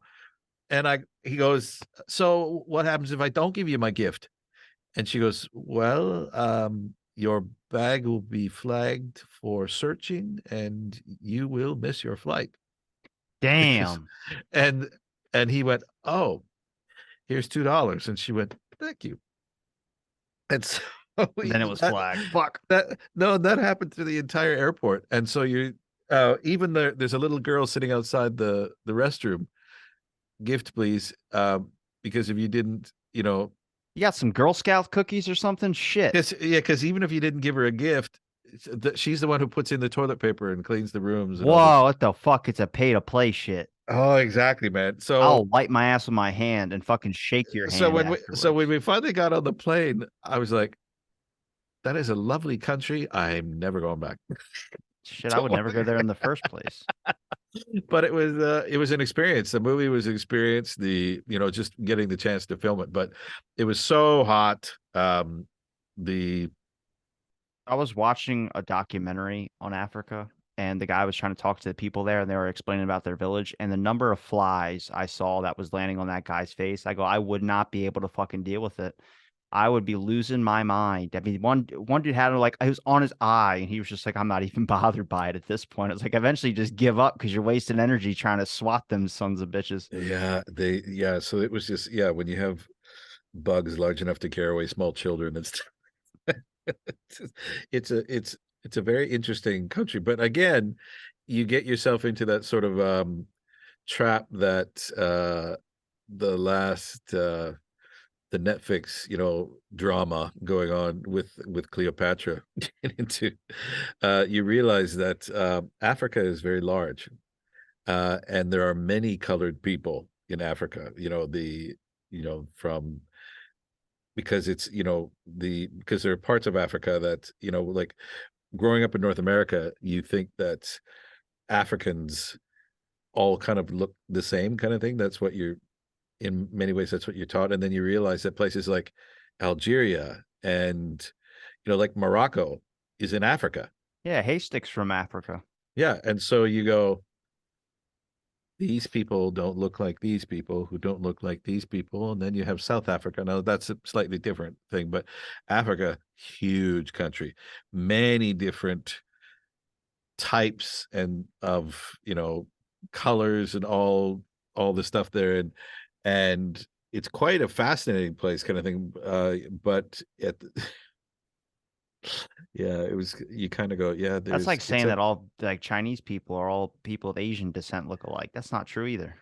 And he goes, "So what happens if I don't give you my gift?" And she goes, "Well, your bag will be flagged for searching, and you will miss your flight." Because Damn. and he went, "Oh, here's $2." And she went, "Thank you." And so And then it was flagged. Fuck. that happened through the entire airport. And so even there's a little girl sitting outside the restroom, gift please, because if you didn't, You got some Girl Scout cookies or something? Shit. because even if you didn't give her a gift, she's the one who puts in the toilet paper and cleans the rooms and all this. Whoa, what the fuck? It's a pay to play shit. Oh, exactly, man. I'll wipe my ass with my hand and fucking shake your hand So when afterwards. we finally got on the plane, I was like, that is a lovely country. I'm never going back. Shit, I would never go there in the first place. But it was an experience. The movie was an experience. Just getting the chance to film it, but it was so hot. The I was watching a documentary on Africa, and the guy was trying to talk to the people there, and they were explaining about their village, and the number of flies I saw that was landing on that guy's face. I go, I would not be able to fucking deal with it. I would be losing my mind. I mean, one dude had it was on his eye, and he was just like, I'm not even bothered by it at this point. It's like eventually just give up because you're wasting energy trying to swat them sons of bitches. so it was just, when you have bugs large enough to carry away small children, it's a very interesting country. But again, you get yourself into that sort of trap that the last the Netflix, drama going on with Cleopatra into you realize that Africa is very large, and there are many colored people in Africa. From because it's because there are parts of Africa that like growing up in North America, you think that Africans all kind of look the same kind of thing. That's what you're in many ways, that's what you're taught. And then you realize that places like Algeria and, like Morocco is in Africa. Yeah, haystacks from Africa. Yeah, and so you go, these people don't look like these people who don't look like these people. And then you have South Africa. Now that's a slightly different thing, but Africa, huge country, many different types and of, colors and all the stuff there. And it's quite a fascinating place kind of thing. But yeah, it was, you kind of go, yeah, That's like it's saying a, that all like Chinese people are all people of Asian descent look alike. That's not true either.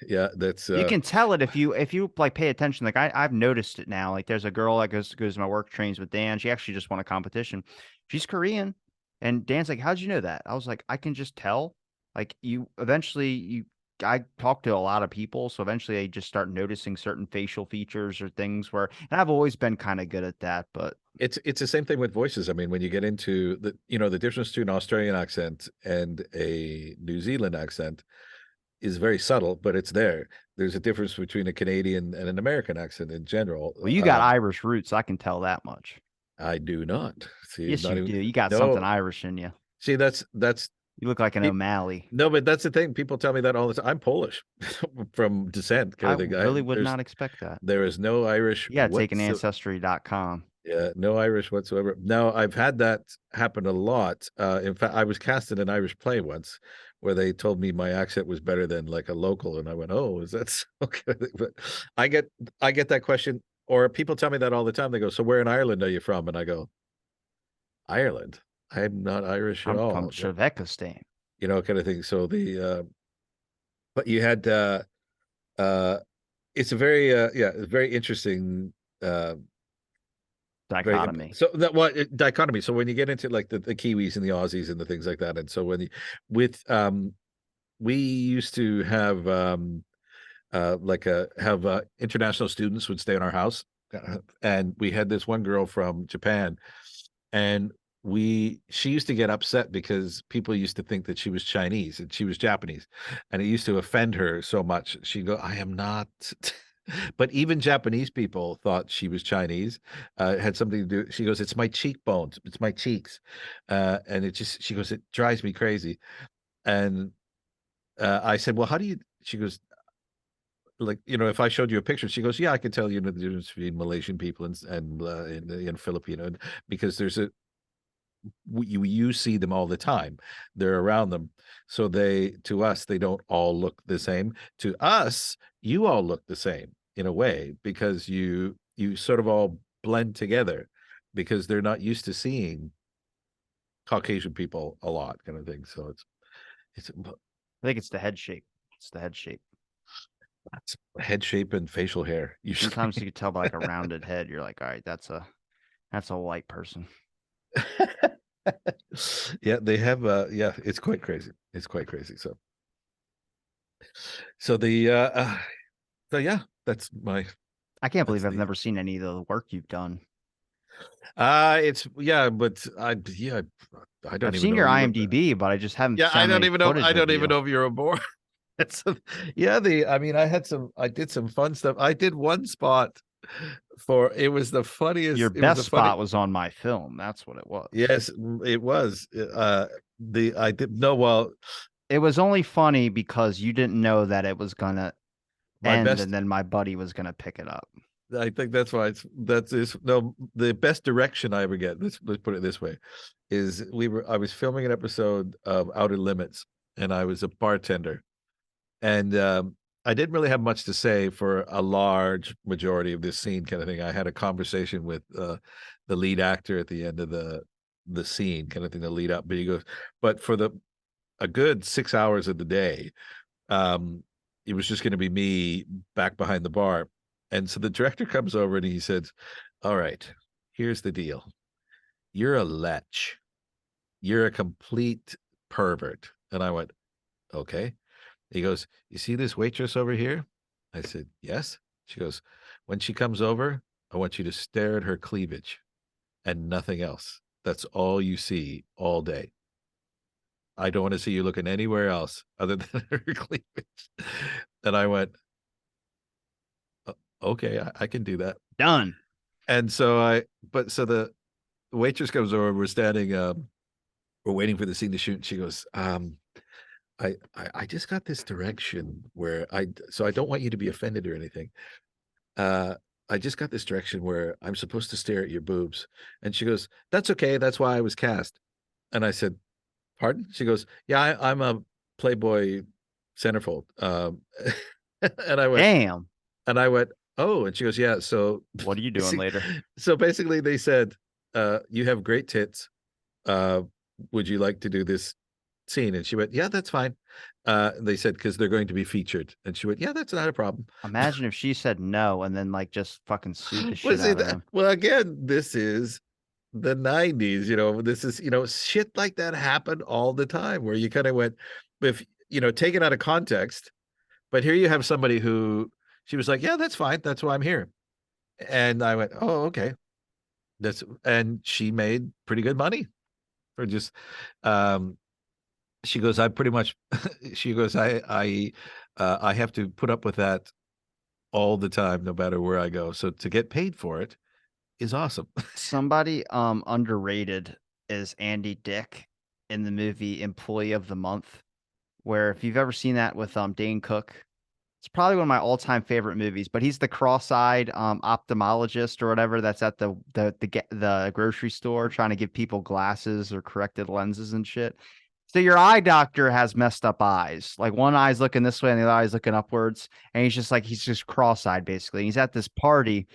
yeah, that's, You can tell it if you like pay attention. Like I've noticed it now. Like there's a girl that goes to my work, trains with Dan. She actually just won a competition. She's Korean, and Dan's like, "How'd you know that?" I was like, "I can just tell." Like you eventually you I talk to a lot of people, so eventually I just start noticing certain facial features or things where, and I've always been kind of good at that, but it's the same thing with voices. I mean, when you get into the difference between an Australian accent and a New Zealand accent is very subtle, but it's there. There's a difference between a Canadian and an American accent in general. well, you got Irish roots. I can tell that much. I do not. See, Yes, not you even, do. You got something no. Irish in you. See, that's You look like an it, O'Malley. no, but that's the thing. People tell me that all the time. I'm Polish from descent, kind I of thing. really would not expect that. There is no Irish You gotta take an whatsoever. ancestry.com. Yeah, no Irish whatsoever. No, I've had that happen a lot. In fact, I was cast in an Irish play once where they told me my accent was better than like a local, and I went, "Oh, is that so good?" But I get I get that question, or people tell me that all the time. They go, "So where in Ireland are you from?" And I go, "Ireland. I'm not Irish at I'm from all." Shevekistan. Kind of thing. So but you had uh, it's a very yeah, it's very interesting uh very Dichotomy. so that what dichotomy. So when you get into like the Kiwis and the Aussies and the things like that, and so when you with we used to have like have international students would stay in our house, and we had this one girl from Japan, and she used to get upset because people used to think that she was Chinese and she was Japanese, and it used to offend her so much. She'd go, I am not. But even Japanese people thought she was Chinese. It had something to do. She goes, it's my cheekbones, it's my cheeks, and she goes, it drives me crazy. And I said, well, how do you? She goes, like, if I showed you a picture, she goes, yeah, I can tell you the difference between Malaysian people and Filipino, because there's you see them all the time. They're around them. So to us, they don't all look the same. To us, you all look the same in a way because you sort of all blend together because they're not used to seeing Caucasian people a lot kind of thing. So it's I think it's the head shape. It's the head shape. it's head shape and facial hair usually. Sometimes you can tell by like a rounded head. You're like, all right, that's a white person. Yeah, they have yeah, it's quite crazy. It's quite crazy. So the so yeah, that's my I can't that's believe I've the never seen any of the work you've done. it's yeah, but I don't I've even seen know your you were IMDb, but I just haven't yeah, I found don't any even know footage of you. if you're aboard. It's yeah, I mean I did some fun stuff. I did one spot for it was the Your funniest it was best the funny spot was on my film. That's what it was. yes, it was the I did no well It was only funny because you didn't know that it was gonna my end, best and then my buddy was gonna pick it up. I think that's why that's is no the best direction I ever get. Let's put it this way, is I was filming an episode of Outer Limits, and I was a bartender, and I didn't really have much to say for a large majority of this scene, kind of thing. I had a conversation with the lead actor at the end of the scene, kind of thing, to lead up. But he goes, but for a good 6 hours of the day, um, it was just going to be me back behind the bar. And so the director comes over and he said, all right, here's the deal. You're a lech. You're a complete pervert. And I went, okay. He goes, you see this waitress over here? I said, yes. She goes, when she comes over, I want you to stare at her cleavage and nothing else. That's all you see all day. I don't want to see you looking anywhere else other than her cleavage. And I went, okay, I can do that. Done. And so but so the waitress comes over. We're standing. we're waiting for the scene to shoot. And she goes, I just got this direction where so I don't want you to be offended or anything. Uh, I just got this direction where I'm supposed to stare at your boobs. And she goes, that's okay. That's why I was cast. And I said, pardon? She goes, yeah, I'm a Playboy centerfold. And I went, Damn. and I went, oh, and she goes, yeah. So, What are you doing later? so basically they said, you have great tits. Uh, would you like to do this scene? And she went, yeah, that's fine. They said, because they're going to be featured. And she went, yeah, that's not a problem. Imagine if she said no and then like just fucking sued the Well, shit see out of that, him. well, again, this is the 90s, this is, shit like that happened all the time where you kind of went, if, taken out of context, but here you have somebody who she was like, yeah, that's fine. That's why I'm here. And I went, oh, okay. And she made pretty good money for just, um, she goes, I pretty much, she goes, I have to put up with that all the time, no matter where I go. So to get paid for it is awesome. Somebody underrated is Andy Dick in the movie Employee of the Month, where if you've ever seen that with Dane Cook, it's probably one of my all-time favorite movies, but he's the cross-eyed ophthalmologist or whatever that's at the grocery store trying to give people glasses or corrected lenses and shit. So your eye doctor has messed up eyes. Like one eye's looking this way and the other eye's looking upwards. And he's just cross-eyed basically. He's at this party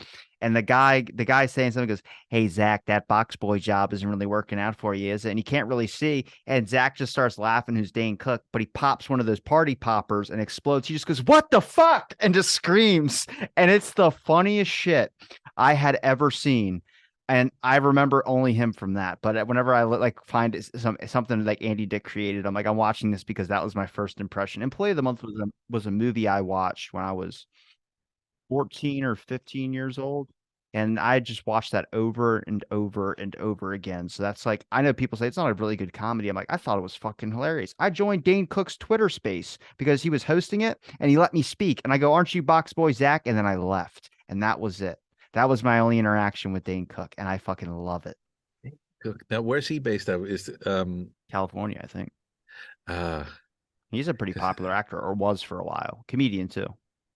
and the guy's saying something goes, hey Zach, that box boy job isn't really working out for you, is it? And he can't really see. And Zach just starts laughing, who's Dane Cook, but he pops one of those party poppers and explodes. He just goes, what the fuck? And just screams. And it's the funniest shit I had ever seen. And I remember only him from that. But whenever I like find something like Andy Dick created, I'm like, I'm watching this because that was my first impression. Employee of the Month was a movie I watched when I was 14 or 15 years old. And I just watched that over and over and over again. So that's like, I know people say it's not a really good comedy. I'm like, I thought it was fucking hilarious. I joined Dane Cook's Twitter space because he was hosting it and he let me speak. And I go, aren't you Box Boy Zach? And then I left. And that was it. That was my only interaction with Dane Cook. And I fucking love it. Now, where's he based out? Is California, I think. uh He's a pretty popular actor, or was for a while. Comedian too.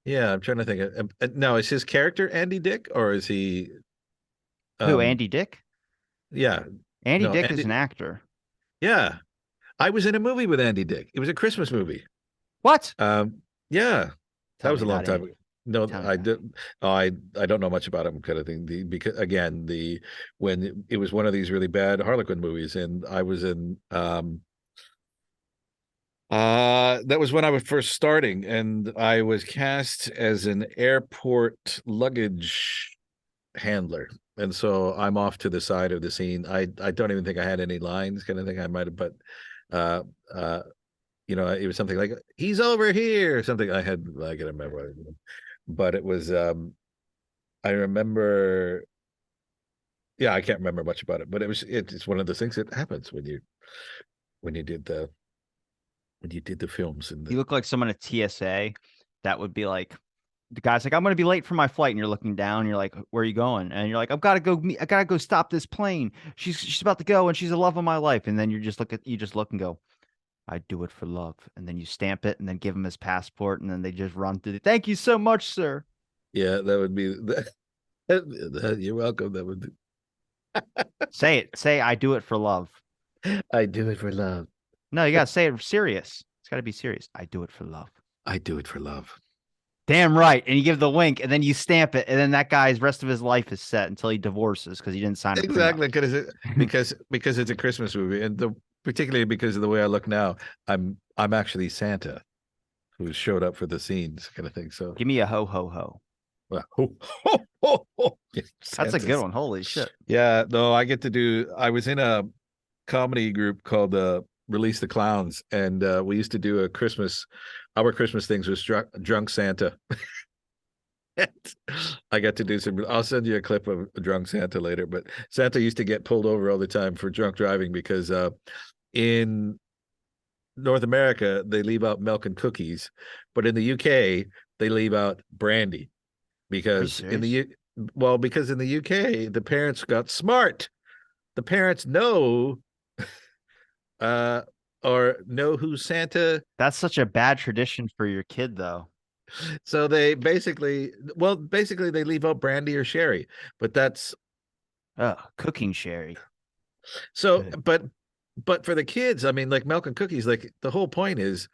yeah, I'm trying to think. Now, is his character Andy Dick or is he Who, um Andy Dick? yeah, Andy no, Dick is Andy, an actor. yeah. I was in a movie with Andy Dick. It was a Christmas movie. What? Yeah, that Tell was me a long about time Andy. ago. No, Tell me I about did. Oh, I don't know much about him kind of thing. Because again, when it was one of these really bad Harlequin movies, and I was in that was when I was first starting, and I was cast as an airport luggage handler. And so I'm off to the side of the scene. I don't even think I had any lines, kind of thing. I might have, but uh uh it was something like he's over here, or something. I can remember, but it was I remember. Yeah, I can't remember much about it, but it's one of the things that happens when you did the when you did the films and You the look like someone at TSA that would be like, the guy's like, I'm gonna be late for my flight, and you're looking down, and you're like, where are you going? And you're like, I gotta go stop this plane. She's about to go, and she's the love of my life. And then you just look and go, I do it for love. And then you stamp it, and then give him his passport, and then they just run through. Thank you so much, sir. yeah, that would be you're welcome. That would Say it. Say I do it for love. I do it for love. No, you gotta say it serious. It's gotta be serious. I do it for love. I do it for love. Damn right. And you give the wink and then you stamp it. And then that guy's rest of his life is set until he divorces because he didn't sign a prenup. Exactly, because it's a Christmas movie, and particularly because of the way I look now, I'm actually Santa who showed up for the scenes, kind of thing. So, Give me a ho ho ho. well, yeah, That's a good Santa's. one. Holy shit. Yeah, no, I get to do. I was in a comedy group called Release the Clowns, and we used to do a Christmas. Our Christmas things was drunk Santa. I got to do some. I'll send you a clip of a drunk Santa later. But Santa used to get pulled over all the time for drunk driving because in North America they leave out milk and cookies, but in the UK they leave out brandy Are you because serious? because in the UK the parents got smart. The parents know uh, or know who's Santa. That's such a bad tradition for your kid, though. So they basically, well, basically they leave out brandy or sherry, but that's Oh, cooking sherry. so. Ugh. But for the kids, I mean, like milk and cookies, like the whole point is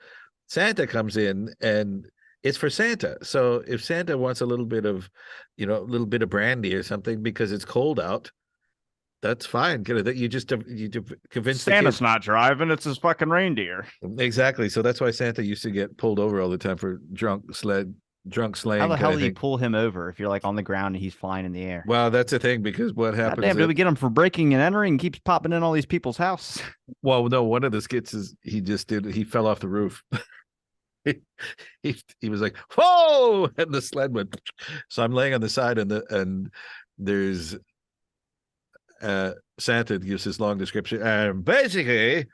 Santa comes in and it's for Santa. So if Santa wants a little bit of, a little bit of brandy or something because it's cold out, that's fine. You just convince the Santa's kid. not driving, it's his fucking reindeer. Exactly. So that's why Santa used to get pulled over all the time for drunk How slaying the kind hell of do you thing. pull him over if you're like on the ground and he's flying in the air? Well, that's the thing because what God happens damn, did that we get him for breaking and entering? Keeps popping in all these people's house. well, no, one of the skits is he fell off the roof. he was like, "Whoa!" and the sled went. So I'm laying on the side and there's Santa gives this long description. And basically,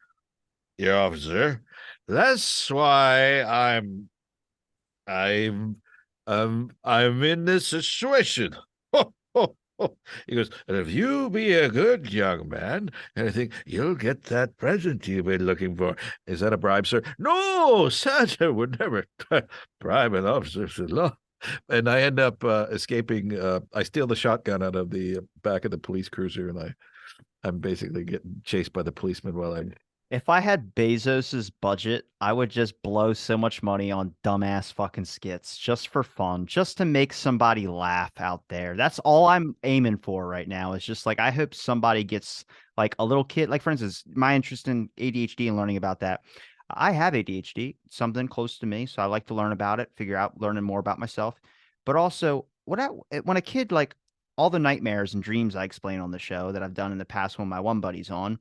your officer, that's why I'm I'm in this situation. He goes, and if you be a good young man, and I think you'll get that present you've been looking for. Is that a bribe, sir? No, Santa would never bribe an officer of law. And I end up escaping. I steal the shotgun out of the back of the police cruiser, and I'm basically getting chased by the policeman while I'm. If I had Bezos's budget, I would just blow so much money on dumbass fucking skits just for fun, just to make somebody laugh out there. That's all I'm aiming for right now. Is just like I hope somebody gets like a little kid, like for instance, my interest in ADHD and learning about that. I have ADHD, something close to me, so I like to learn about it, figure out learning more about myself. But also, when a kid like all the nightmares and dreams I explain on the show that I've done in the past when my one buddy's on,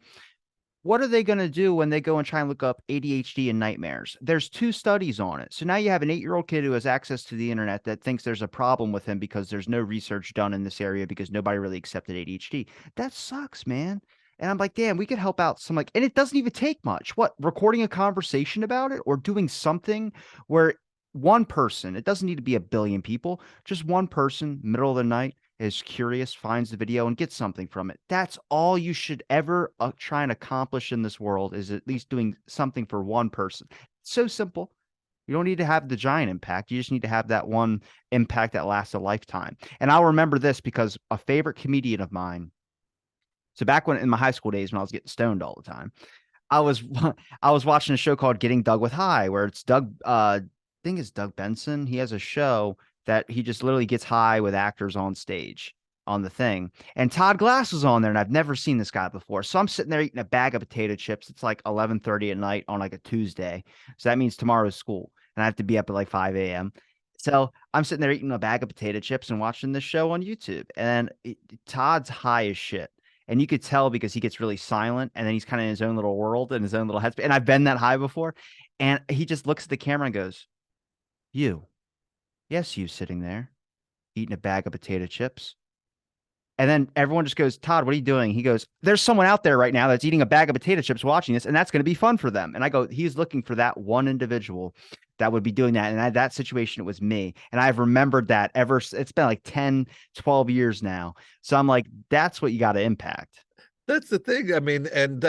what are they going to do when they go and try and look up ADHD and nightmares? There's two studies on it. So now you have an 8-year-old kid who has access to the internet that thinks there's a problem with him because there's no research done in this area because nobody really accepted ADHD. That sucks, man. And I'm like, damn, we could help out some like, and it doesn't even take much. What, recording a conversation about it or doing something where one person, it doesn't need to be a billion people, just one person, middle of the night, is curious, finds the video, and gets something from it. That's all you should ever try and accomplish in this world is at least doing something for one person. It's so simple. You don't need to have the giant impact. You just need to have that one impact that lasts a lifetime. And I'll remember this because a favorite comedian of mine. So back when in my high school days when I was getting stoned all the time, I was I was watching a show called Getting Doug with High, where it's Doug I think it's Doug Benson. He has a show that he just literally gets high with actors on stage on the thing. And Todd Glass was on there, and I've never seen this guy before. So I'm sitting there eating a bag of potato chips. It's like 11:30 at night on like a Tuesday. So that means tomorrow's school. And I have to be up at like 5 a.m. So I'm sitting there eating a bag of potato chips and watching this show on YouTube. And Todd's high as shit. And you could tell because he gets really silent and then he's kind of in his own little world and his own little headspace. And I've been that high before. And he just looks at the camera and goes, "You, yes, you sitting there eating a bag of potato chips." And then everyone just goes, "Todd, what are you doing?" He goes, "There's someone out there right now that's eating a bag of potato chips watching this, and that's going to be fun for them." And I go, "He's looking for that one individual that would be doing that." And that situation, it was me. And I've remembered that it's been like 10, 12 years now. So I'm like, that's what you got to impact. That's the thing. I mean, and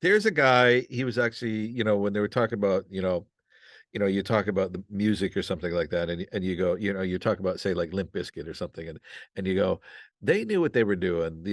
there's a guy. He was actually, when they were talking about, you talk about the music or something like that, and you go, you talk about say like Limp Bizkit or something, and you go, they knew what they were doing.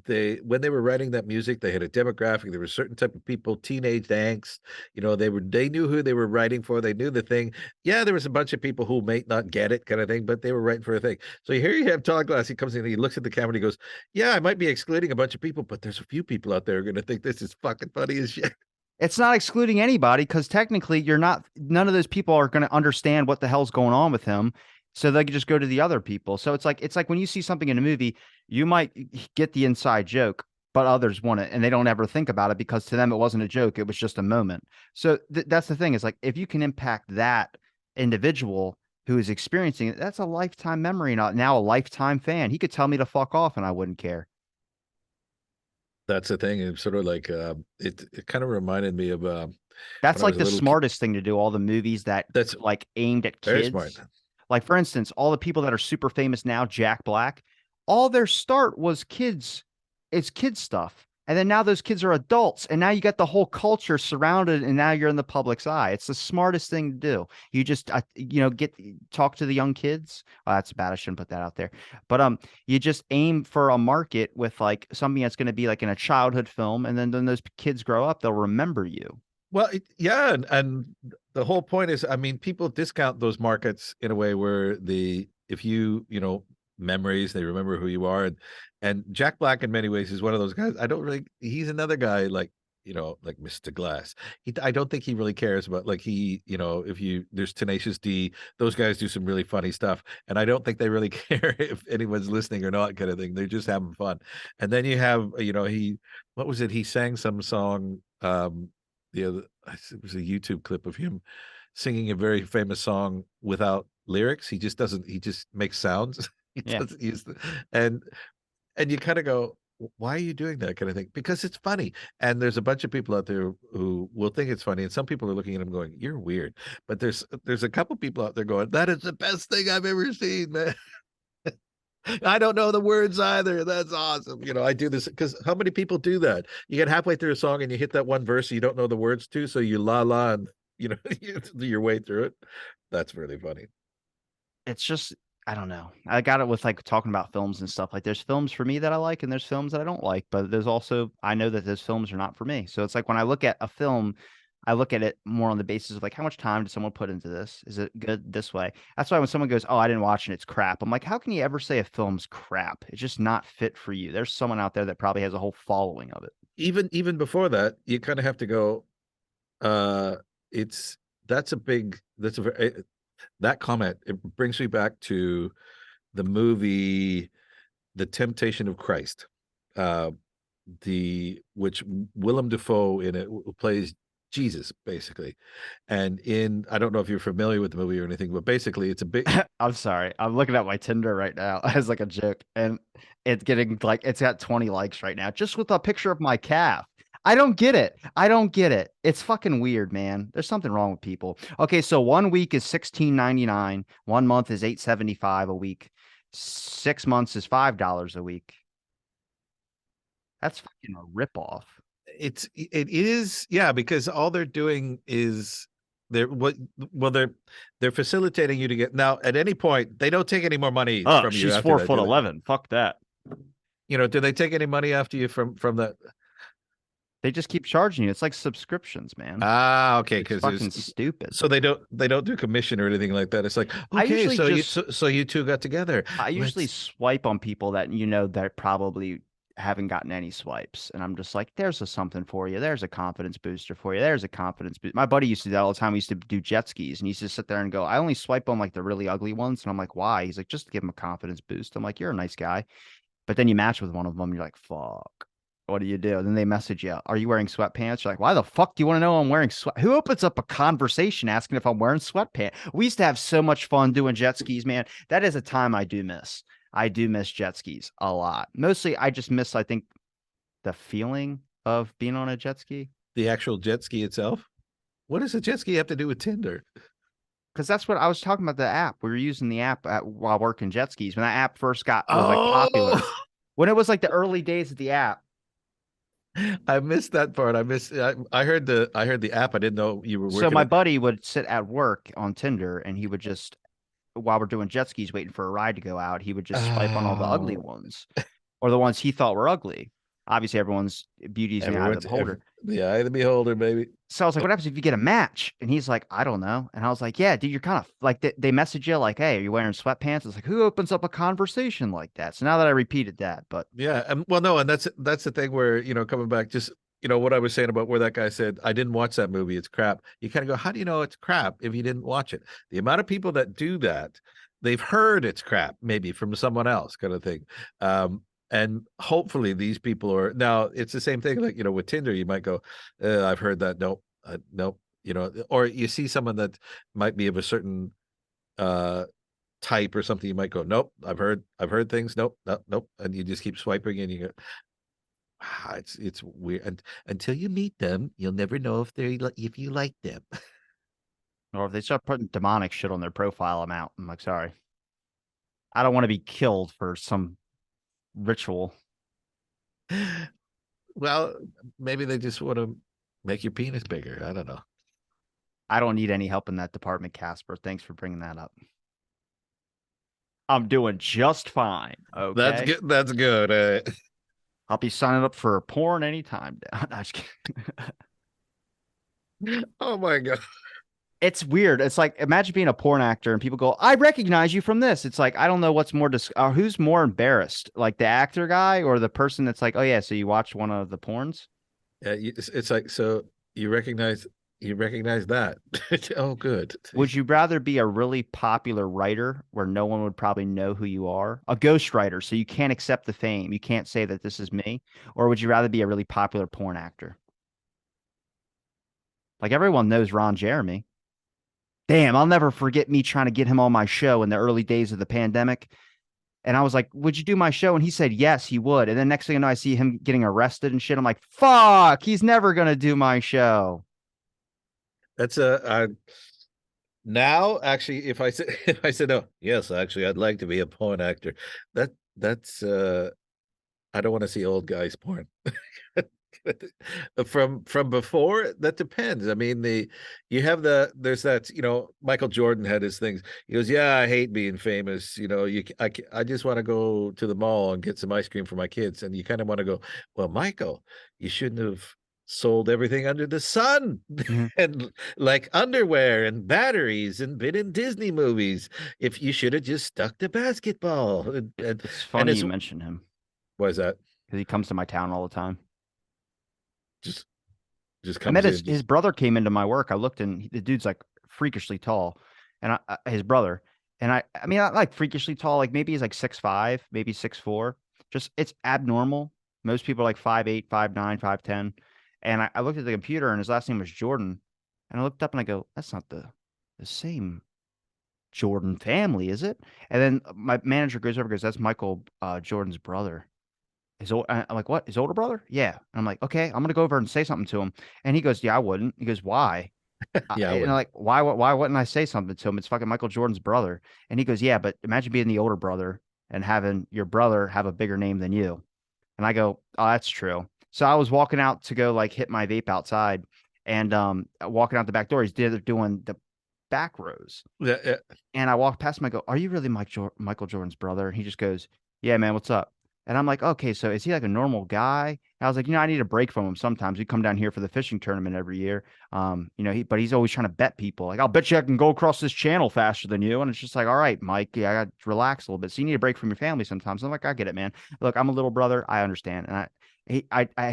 They when they were writing that music, they had a demographic. There were certain type of people, teenage angst. They knew who they were writing for. They knew the thing. Yeah, there was a bunch of people who may not get it, kind of thing, but they were writing for a thing. So here you have Todd Glass. He comes in, he looks at the camera, and he goes, "Yeah, I might be excluding a bunch of people, but there's a few people out there who are going to think this is fucking funny as shit." It's not excluding anybody because technically none of those people are going to understand what the hell's going on with him. So they can just go to the other people. So it's like when you see something in a movie, you might get the inside joke, but others want it and they don't ever think about it because to them it wasn't a joke. It was just a moment. So that's the thing is like if you can impact that individual who is experiencing it, that's a lifetime memory, not now a lifetime fan. He could tell me to fuck off and I wouldn't care. That's the thing. It's sort of like it kind of reminded me of when That's I like was a the little kid. smartest thing to do. All the movies that That's like aimed at very smart. kids. Like for instance, all the people that are super famous now, Jack Black, all their start was kids. It's kids stuff. And then now those kids are adults, and now you got the whole culture surrounded, and now you're in the public's eye. It's the smartest thing to do. You just, get talk to the young kids. Oh, that's bad. I shouldn't put that out there. But you just aim for a market with like something that's going to be like in a childhood film, and then when those kids grow up, they'll remember you. Well, yeah, and the whole point is, I mean, people discount those markets in a way where if memories, they remember who you are, and Jack Black in many ways is one of those guys. I don't really. He's another guy like like Mr. Glass. I don't think he really cares about like if there's Tenacious D, those guys do some really funny stuff, and I don't think they really care if anyone's listening or not, kind of thing. They're just having fun. And then you have what was it? He sang some song. The other it was a YouTube clip of him singing a very famous song without lyrics. He just doesn't. He just makes sounds. He Yeah. doesn't use and you kind of go, why are you doing that kind of thing? Because it's funny. And there's a bunch of people out there who will think it's funny, and some people are looking at him going, "You're weird." But there's a couple people out there going, "That is the best thing I've ever seen, man." I don't know the words either. That's awesome. I do this because how many people do that? You get halfway through a song and you hit that one verse you don't know the words to, so you la la and you do your way through it. That's really funny. It's just, I don't know. I got it with like talking about films and stuff. Like there's films for me that I like and there's films that I don't like, but there's also I know that those films are not for me. So it's like when I look at a film, I look at it more on the basis of like how much time did someone put into this? Is it good this way? That's why when someone goes, "Oh, I didn't watch it, it's crap." I'm like, "How can you ever say a film's crap? It's just not fit for you." There's someone out there that probably has a whole following of it. Even before that, you kind of have to go, uh it's that's a big that's a very that comment, it brings me back to the movie The Temptation of Christ. Uh the which Willem Dafoe in it plays Jesus basically. And I don't know if you're familiar with the movie or anything, but basically it's a big I'm sorry. I'm looking at my Tinder right now as like a joke, and it's getting like it's got 20 likes right now just with a picture of my calf. I don't get it. I don't get it. It's fucking weird, man. There's something wrong with people. Okay, so 1 week is 16.99. 1 month is 8.75 a week. 6 months is $5 a week. That's fucking a ripoff. it is, yeah, because all they're doing is they're what well they're facilitating you to get now at any point they don't take any more money Oh, from you she's after four that, foot do they? 11. Fuck that. Do they take any money after you from that? They just keep charging you. It's like subscriptions, man. Ah, okay, It's because fucking there's stupid. so they don't do commission or anything like that. It's like, I okay, usually so you just so you two got together. I usually Let's swipe on people that that probably haven't gotten any swipes, and I'm just like, "There's a something for you. There's a confidence booster for you. There's a confidence boost." My buddy used to do that all the time. We used to do jet skis, and he used to sit there and go, "I only swipe on like the really ugly ones," and I'm like, "Why?" He's like, "Just to give him a confidence boost." I'm like, "You're a nice guy," but then you match with one of them, you're like, "Fuck." What do you do? Then they message you, "Are you wearing sweatpants?" You're like, "Why the fuck do you want to know I'm wearing sweat?" Who opens up a conversation asking if I'm wearing sweatpants? We used to have so much fun doing jet skis, man. That is a time I do miss. I do miss jet skis a lot. Mostly, I just miss, I think, the feeling of being on a jet ski. the actual jet ski itself. What does a jet ski have to do with Tinder? Because that's what I was talking about the app. We were using the app while working jet skis when that app first was like popular. Oh, When it was like the early days of the app. I missed that part. I heard the app. I didn't know you were So working my it. buddy would sit at work on Tinder and he would just while we're doing jet skis waiting for a ride to go out, he would just swipe on all the ugly Oh, ones or the ones he thought were ugly. Obviously, everyone's beauty is in the eye of the beholder. the eye of the beholder, baby. So I was like, what happens if you get a match? And he's like, I don't know. And I was like, yeah, dude, you're kind of like, they message you like, hey, are you wearing sweatpants? It's like, who opens up a conversation like that? So now that I repeated that, but Yeah, and well, no, and that's the thing where coming back, just what I was saying about where that guy said I didn't watch that movie, it's crap. You kind of go, how do you know it's crap if you didn't watch it? The amount of people that do that, they've heard it's crap, maybe from someone else, kind of thing. And hopefully these people are now. It's the same thing, like with Tinder, you might go, I've heard that. Nope, nope. Or you see someone that might be of a certain uh type or something, you might go, nope, I've heard things, nope, nope, nope, and you just keep swiping, and you go, it's weird, and until you meet them, you'll never know if you like them. or if they start putting demonic shit on their profile, I'm out. I'm like, sorry, I don't want to be killed for some ritual. Well, maybe they just want to make your penis bigger. I don't know. I don't need any help in that department, Casper. Thanks for bringing that up. I'm doing just fine. That's Okay. good. That's good. I'll be signing up for porn anytime. No, just kidding. Oh my God. It's weird. It's like imagine being a porn actor and people go, "I recognize you from this." It's like I don't know what's more who's more embarrassed, like the actor guy or the person that's like, "Oh yeah, so you watched one of the porns?" It's like, so you recognize that. Oh, good. Would you rather be a really popular writer where no one would probably know who you are, a ghost writer, so you can't accept the fame, you can't say that this is me, or would you rather be a really popular porn actor? Like everyone knows Ron Jeremy. Damn, I'll never forget me trying to get him on my show in the early days of the pandemic. And I was like, would you do my show? And he said, yes, he would. And then next thing I know, I see him getting arrested and shit. I'm like, fuck, he's never going to do my show. That's a now actually, if I said if I said no, yes, actually, I'd like to be a porn actor. That's I don't want to see old guys porn. From before, that depends. I mean, you have there's that, Michael Jordan had his things. He goes, yeah, I hate being famous. I just want to go to the mall and get some ice cream for my kids. And you kind of want to go, well, Michael, you shouldn't have sold everything under the sun Mhm. and like underwear and batteries and been in Disney movies. If you should have just stuck to basketball It's and funny you mention him what is that? because he comes to my town all the time. Just just I met comes in, his just brother came into my work. I looked and the dude's like freakishly tall, and his brother, and I mean, not like freakishly tall, like maybe he's like 6'5", maybe 6'4". Just it's abnormal. Most people are like 5'8", 5'9", 5'10". And I looked at the computer and his last name was Jordan, and I looked up and I go, that's not the same Jordan family, is it? And then my manager goes over and goes, that's Michael Jordan's brother. I'm like, what? His older brother? Yeah. And I'm like, okay, I'm gonna go over and say something to him. And he goes, yeah, I wouldn't. He goes, why? yeah, I And I'm wouldn't. like, why wouldn't I say something to him? It's fucking Michael Jordan's brother. And he goes, yeah, but imagine being the older brother and having your brother have a bigger name than you. And I go, oh, that's true. So I was walking out to go like hit my vape outside, and walking out the back door, he's doing the back rows. Yeah, yeah, And I walked past him. I go, "Are you really Michael Jordan's brother?" And he just goes, "Yeah, man. What's up?" And I'm like, "Okay, so is he like a normal guy?" And I was like, "I need a break from him sometimes. We come down here for the fishing tournament every year. But he's always trying to bet people. Like, I'll bet you I can go across this channel faster than you." And it's just like, "All right, Mike, yeah, I got to relax a little bit. So you need a break from your family sometimes." I'm like, "I get it, man. Look, I'm a little brother. I understand." And I hit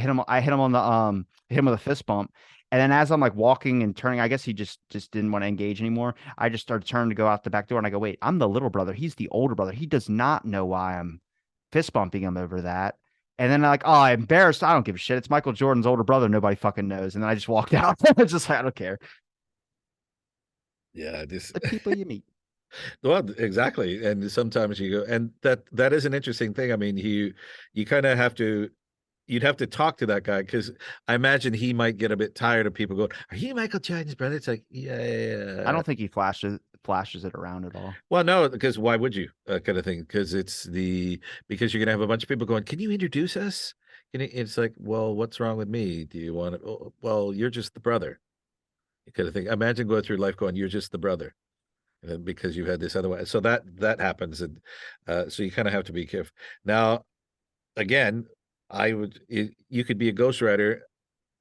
him on the hit him with a fist bump. And then as I'm like walking and turning, I guess he just didn't want to engage anymore. I just started turning to go out the back door and I go, wait, I'm the little brother. He's the older brother. He does not know why I'm fist bumping him over that. And then like, oh, I'm embarrassed. I don't give a shit. It's Michael Jordan's older brother. Nobody fucking knows. And then I just walked out. It's just like, I don't care. yeah. This The people you meet. well, exactly. And sometimes you go, and that is an interesting thing. I mean, you kind of have to. You'd have to talk to that guy because I imagine he might get a bit tired of people going, "Are you Michael Jordan's brother?" It's like, yeah, I yeah. don't think he flashes it around at all. Well, no, because why would you, kind of thing? Because you're gonna have a bunch of people going, "Can you introduce us?" And it's like, well, what's wrong with me? Do you want to? Oh, well, you're just the brother, kind of thing. Imagine going through life going, "You're just the brother." Because you had this other way. So that happens, and so you kind of have to be careful. Now, again, you could be a ghostwriter.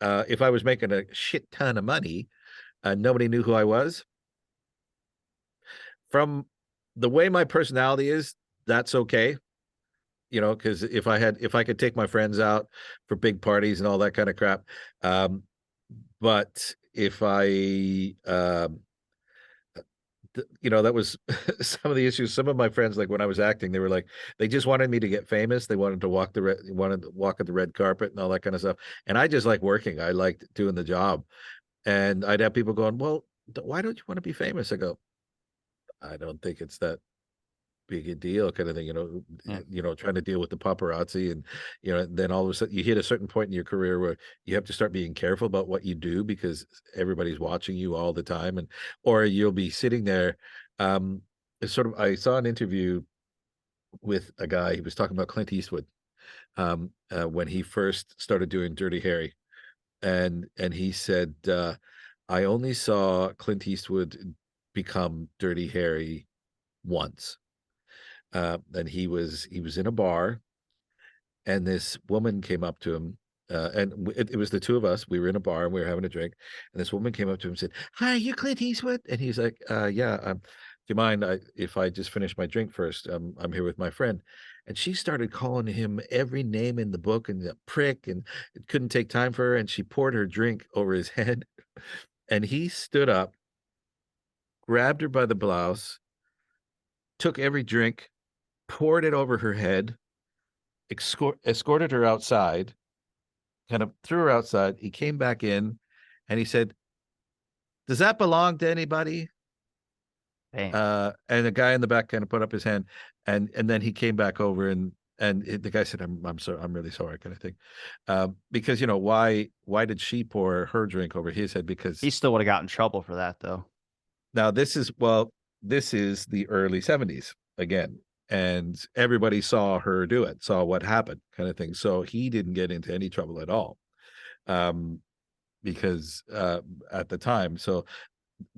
If I was making a shit ton of money, nobody knew who I was. From the way my personality is, that's okay. Because if I could take my friends out for big parties and all that kind of crap, um, but if I that was some of the issues. Some of my friends, like when I was acting, they were like, they just wanted me to get famous. They wanted to walk at the red carpet and all that kind of stuff. And I just like working. I liked doing the job. And I'd have people going, well, why don't you want to be famous? I go, I don't think it's that big a deal, kind of thing. Yeah. Trying to deal with the paparazzi, and then all of a sudden you hit a certain point in your career where you have to start being careful about what you do because everybody's watching you all the time, and or you'll be sitting there. It's sort of I saw an interview with a guy. He was talking about Clint Eastwood, when he first started doing Dirty Harry, and he said, "I only saw Clint Eastwood become Dirty Harry once." And he was in a bar, and this woman came up to him, and it was the two of us. We were in a bar and we were having a drink, and this woman came up to him and said, "Hi, you Clint Eastwood?" And he's like, "Yeah. Do you mind if I just finish my drink first? I'm here with my friend." And she started calling him every name in the book and the prick, and it couldn't take time for her. And she poured her drink over his head, and he stood up, grabbed her by the blouse, took every drink, poured it over her head, escorted her outside, kind of threw her outside. He came back in and he said, "Does that belong to anybody?" Damn. And the guy in the back kind of put up his hand, and then he came back over, and the guy said, "I'm sorry, I'm really sorry," kind of thing. Because why did she pour her drink over his head? He Because still would have got in trouble for that, though. now this is the early 70s again, and everybody saw her do it, saw what happened, kind of thing. So he didn't get into any trouble at all. Um, because at the time, so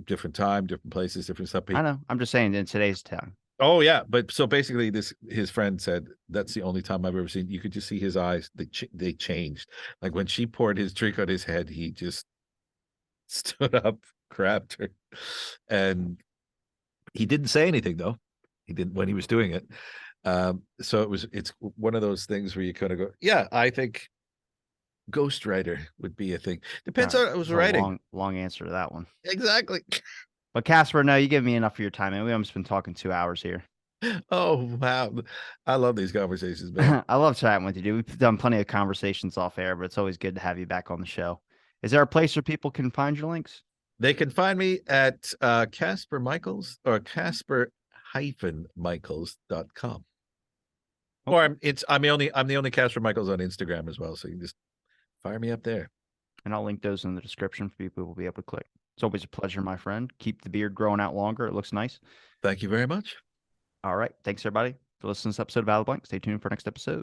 different time, different places, different stuff. I know. I'm just saying in today's town. Oh yeah, but so basically, this his friend said that's the only time I've ever seen. You could just see his eyes; they changed. Like when she poured his drink on his head, he just stood up, grabbed her, and he didn't say anything though. He didn't when he was doing it. So it's one of those things where you kind of go, yeah, I think ghostwriter would be a thing. Depends on who was It's a writing. long answer to that one. Exactly. But Casper, no, you give me enough of your time, and we almost been talking 2 hours here. Oh wow, I love these conversations, man. I love chatting with you, dude. We've done plenty of conversations off air, but it's always good to have you back on the show. Is there a place where people can find your links? They can find me at Kasper Michaels or Kasper-Michaels.com. Or Okay. I'm the only Kasper Michaels on Instagram as well. So you can just fire me up there. And I'll link those in the description for people who will be able to click. It's always a pleasure, my friend. Keep the beard growing out longer. It looks nice. Thank you very much. All right. Thanks, everybody, for listening to this episode of Out of the Blank. Stay tuned for next episode.